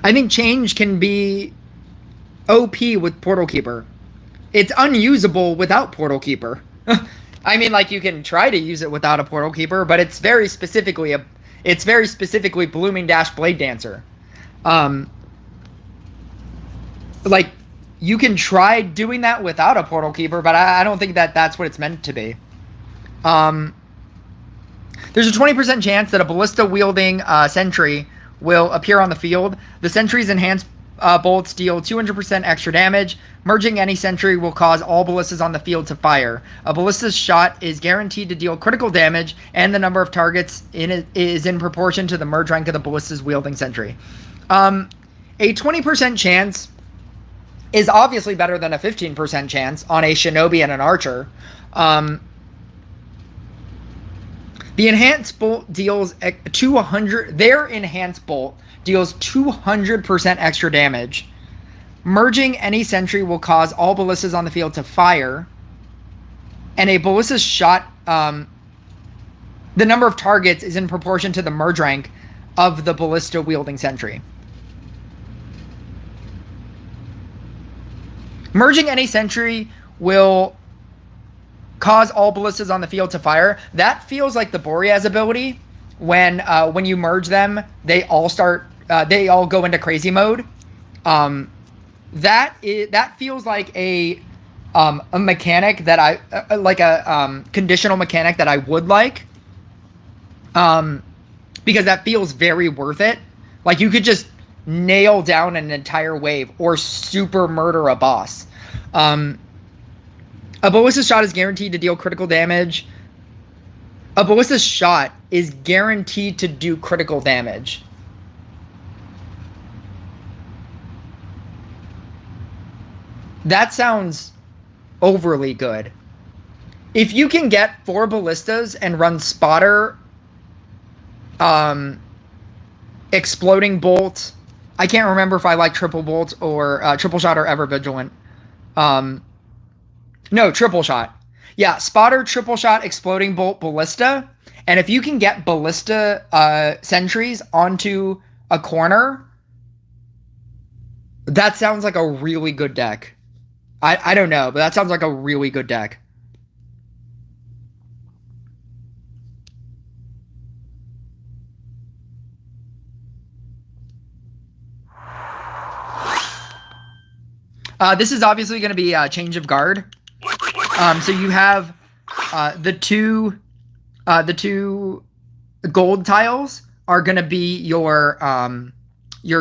I think change can be OP with Portal Keeper. It's unusable without Portal Keeper. I mean, like, you can try to use it without a Portal Keeper, but it's very specifically Blooming Dash Blade Dancer. Like, you can try doing that without a Portal Keeper, but I don't think that's what it's meant to be. There's a 20% chance that a ballista wielding sentry will appear on the field. The sentry's enhanced bolts deal 200% extra damage. Merging any sentry will cause all ballistas on the field to fire. A ballista's shot is guaranteed to deal critical damage, and the number of targets in it is in proportion to the merge rank of the ballista's wielding sentry. A 20% chance is obviously better than a 15% chance on a shinobi and an archer. The enhanced bolt deals 200. Their enhanced bolt deals 200% extra damage. Merging any sentry will cause all ballistas on the field to fire. And a ballista's shot, the number of targets is in proportion to the merge rank of the ballista wielding sentry. Merging any sentry will cause all ballistas on the field to fire. That feels like the Boreas ability. When you merge them, they all go into crazy mode. That feels like a mechanic that I like, a conditional mechanic that I would like, because that feels very worth it. Like, you could just nail down an entire wave or super murder a boss. A ballista's shot is guaranteed to deal critical damage. A ballista's shot is guaranteed to do critical damage. That sounds overly good. If you can get 4 ballistas and run spotter, exploding bolt. I can't remember if I like triple bolt or triple shot or ever vigilant. No, triple shot. Yeah, spotter, triple shot, exploding bolt, ballista. And if you can get ballista sentries onto a corner, that sounds like a really good deck. I don't know, but that sounds like a really good deck. This is obviously going to be a change of guard. So you have the two gold tiles are going to be your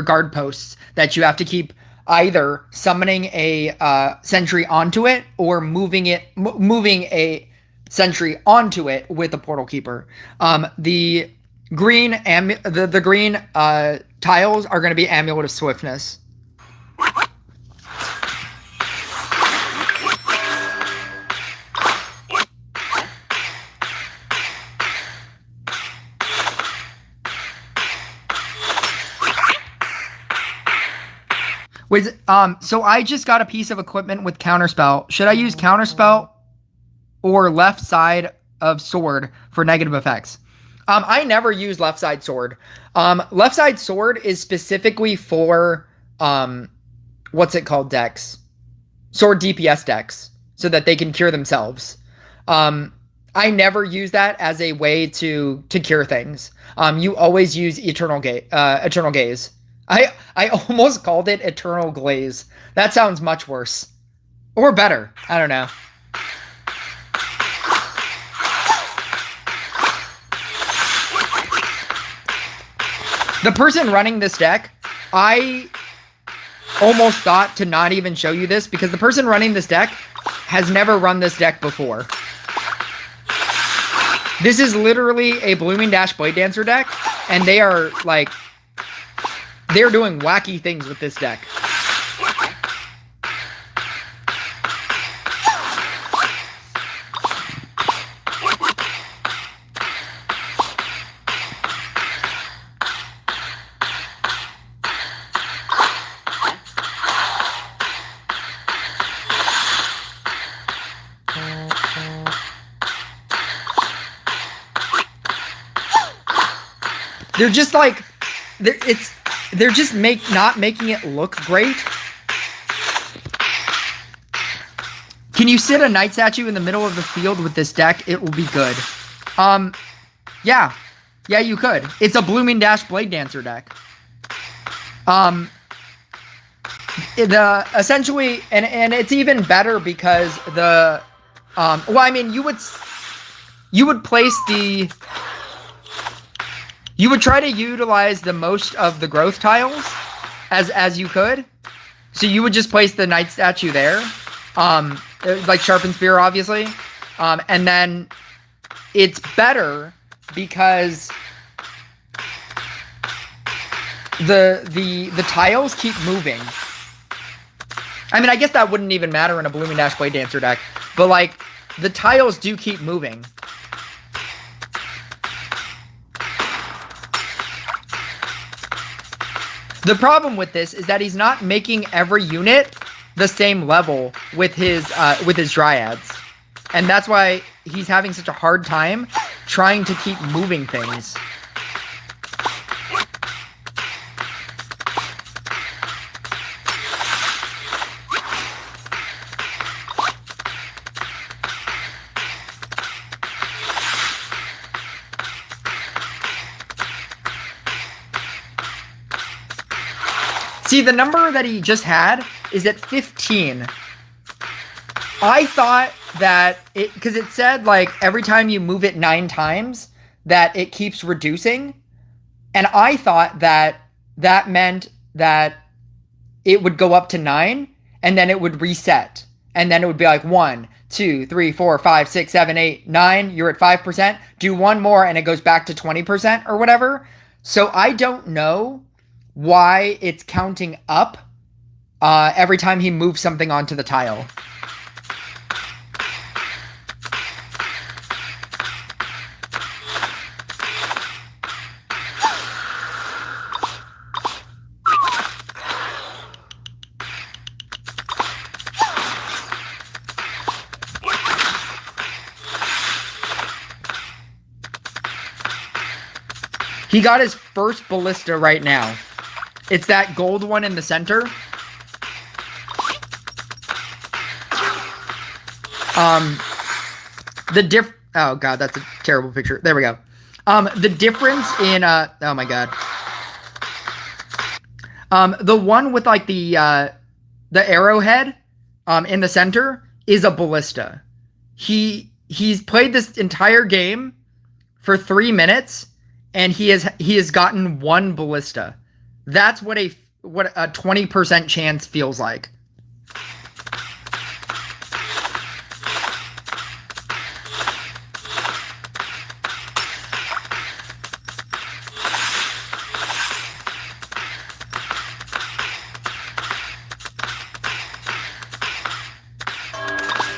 guard posts that you have to keep either summoning a sentry onto it or moving a sentry onto it with a portal keeper. The green tiles are going to be Amulet of Swiftness. So I just got a piece of equipment with Counterspell. Should I use Counterspell or left side of sword for negative effects? I never use left side sword. Left side sword is specifically for what's it called, decks? Sword DPS decks, so that they can cure themselves. I never use that as a way to cure things. You always use Eternal Gaze. I almost called it Eternal Glaze. That sounds much worse. Or better. I don't know. The person running this deck, I almost thought to not even show you this, because the person running this deck has never run this deck before. This is literally a Blooming Dash Blade Dancer deck, and they are like... they're doing wacky things with this deck. They're just like... they're just not making it look great. Can you sit a Night Statue in the middle of the field with this deck? It will be good. Yeah, you could. It's a Blooming Dash Blade Dancer deck. Essentially, and it's even better because the, well, I mean, you would place the... you would try to utilize the most of the growth tiles, as you could. So you would just place the knight statue there, like sharpened spear, obviously, and then it's better because the tiles keep moving. I mean, I guess that wouldn't even matter in a Blooming Dash Blade Dancer deck, but like the tiles do keep moving. The problem with this is that he's not making every unit the same level with his dryads. And that's why he's having such a hard time trying to keep moving things. See, the number that he just had is at 15. I thought that because it said like every time you move it 9 times that it keeps reducing. And I thought that that meant that it would go up to 9 and then it would reset. And then it would be like 1, 2, 3, 4, 5, 6, 7, 8, 9. You're at 5%. Do one more and it goes back to 20% or whatever. So I don't know why it's counting up every time he moves something onto the tile. He got his first ballista right now. It's that gold one in the center. Oh god, that's a terrible picture. There we go. The difference in oh my god. The one with like the arrowhead in the center is a ballista. He's played this entire game for 3 minutes and he has gotten 1 ballista. That's what a 20% chance feels like.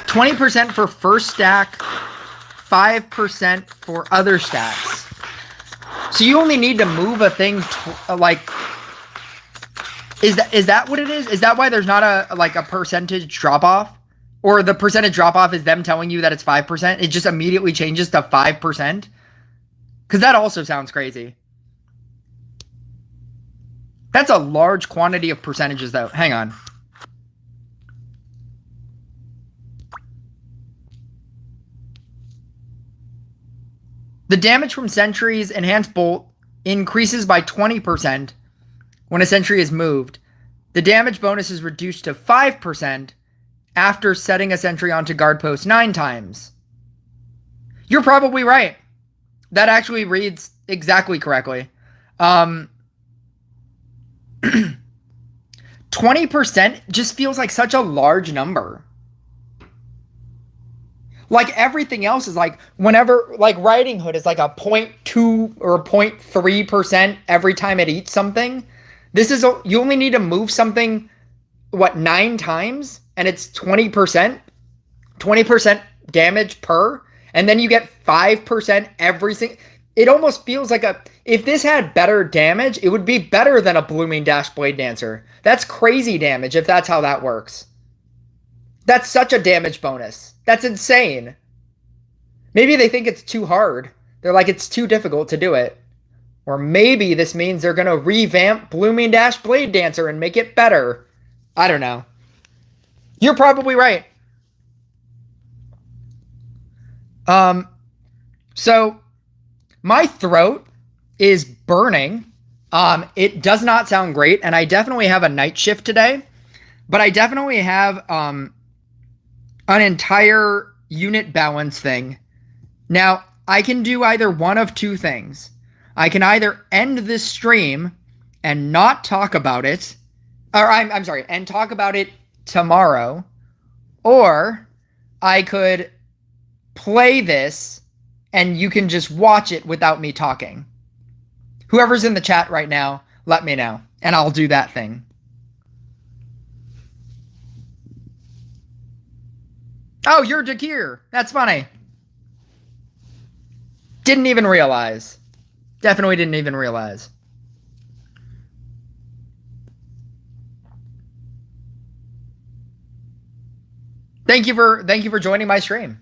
%20 for first stack, 5% for other stacks. So you only need to move a thing like. Is that what it is? Is that why there's not a percentage drop off? Or the percentage drop off is them telling you that it's 5%? It just immediately changes to 5%? Because that also sounds crazy. That's a large quantity of percentages though. Hang on. The damage from Sentry's Enhanced Bolt increases by 20% when a Sentry is moved. The damage bonus is reduced to 5% after setting a Sentry onto guard post 9 times. You're probably right. That actually reads exactly correctly. 20% just feels like such a large number. Like everything else is like whenever like Riding Hood is like a 0.2 or 0.3% every time it eats something. This is you only need to move something 9 times and it's 20%. 20% damage per, and then you get 5% every single. It almost feels like if this had better damage, it would be better than a Blooming Dash Blade Dancer. That's crazy damage if that's how that works. That's such a damage bonus. That's insane. Maybe they think it's too hard. They're like, it's too difficult to do it. Or maybe this means they're going to revamp Blooming Dash Blade Dancer and make it better. I don't know. You're probably right. So my throat is burning. It does not sound great, and I definitely have a night shift today. But I definitely have an entire unit balance thing. Now, I can do either one of two things. I can either end this stream and not talk about it or I'm sorry, and talk about it tomorrow, or I could play this and you can just watch it without me talking. Whoever's in the chat right now, let me know, and I'll do that thing. Oh, you're Dakir. That's funny. Didn't even realize. Definitely didn't even realize. Thank you for joining my stream.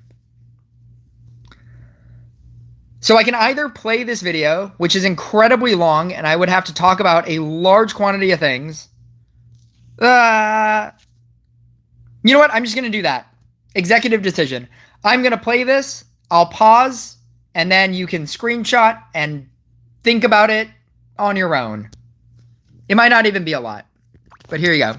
So I can either play this video, which is incredibly long, and I would have to talk about a large quantity of things. You know what? I'm just going to do that. Executive decision. I'm going to play this. I'll pause, and then you can screenshot and think about it on your own. It might not even be a lot, but here you go.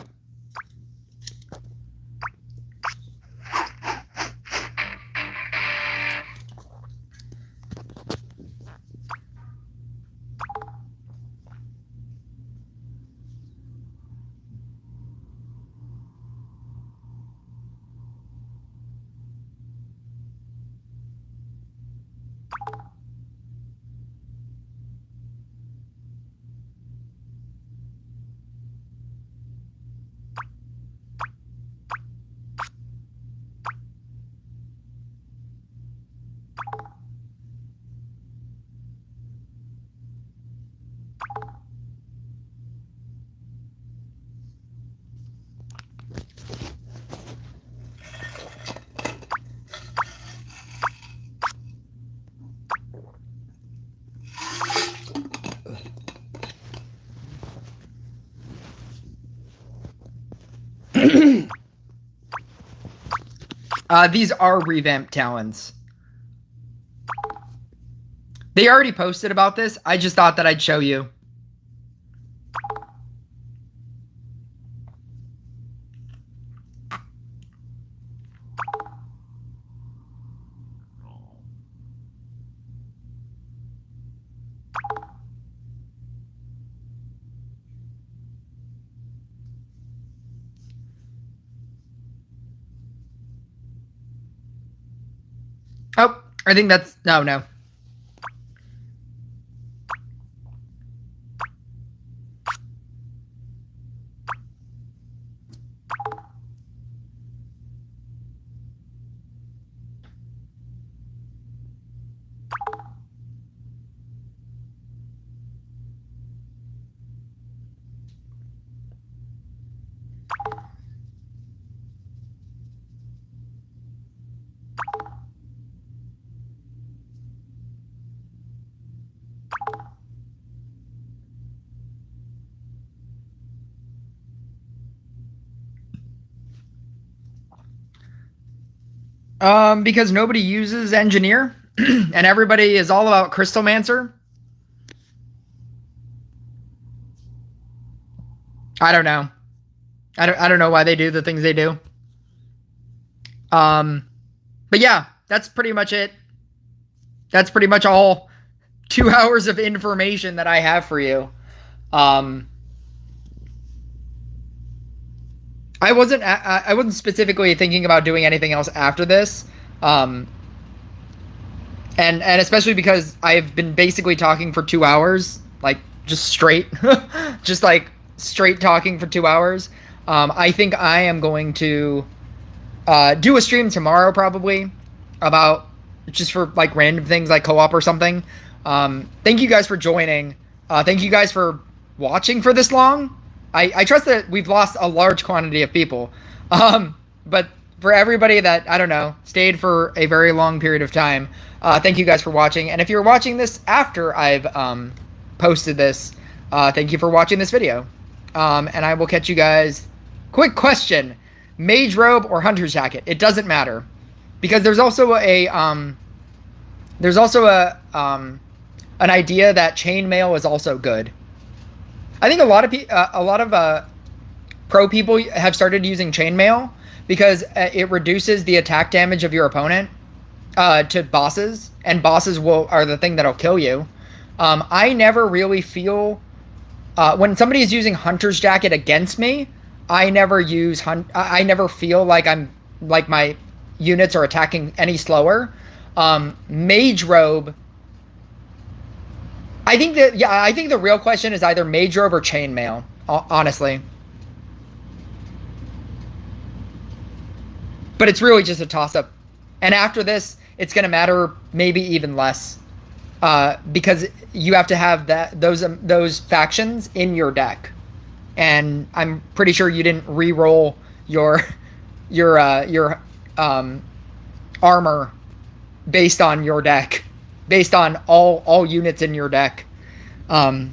These are revamped talents. They already posted about this. I just thought that I'd show you. Oh, I think that's... No. Because nobody uses engineer, and everybody is all about crystalmancer. I don't know. I don't know why they do the things they do. But yeah, that's pretty much it. That's pretty much all 2 hours of information that I have for you. I wasn't specifically thinking about doing anything else after this. And especially because I've been basically talking for 2 hours, like just straight, just like straight talking for 2 hours. I think I am going to do a stream tomorrow probably about just for like random things like co-op or something. Thank you guys for joining. Thank you guys for watching for this long. I trust that we've lost a large quantity of people. But for everybody that, I don't know, stayed for a very long period of time, thank you guys for watching. And if you're watching this after I've posted this, thank you for watching this video. And I will catch you guys. Quick question. Mage robe or hunter's jacket? It doesn't matter. Because there's also an idea that chainmail is also good. I think a lot of pro people have started using chainmail because it reduces the attack damage of your opponent to bosses, and bosses are the thing that'll kill you. I never really feel When somebody is using Hunter's Jacket against me, I never use I never feel like my units are attacking any slower. Mage Robe. I think the real question is either Mage Robe or Chainmail, honestly. But it's really just a toss-up. And after this, it's going to matter maybe even less. Because you have to have those factions in your deck. And I'm pretty sure you didn't re-roll your armor based on your deck. Based on all units in your deck. But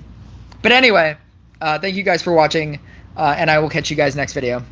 anyway, thank you guys for watching. And I will catch you guys next video.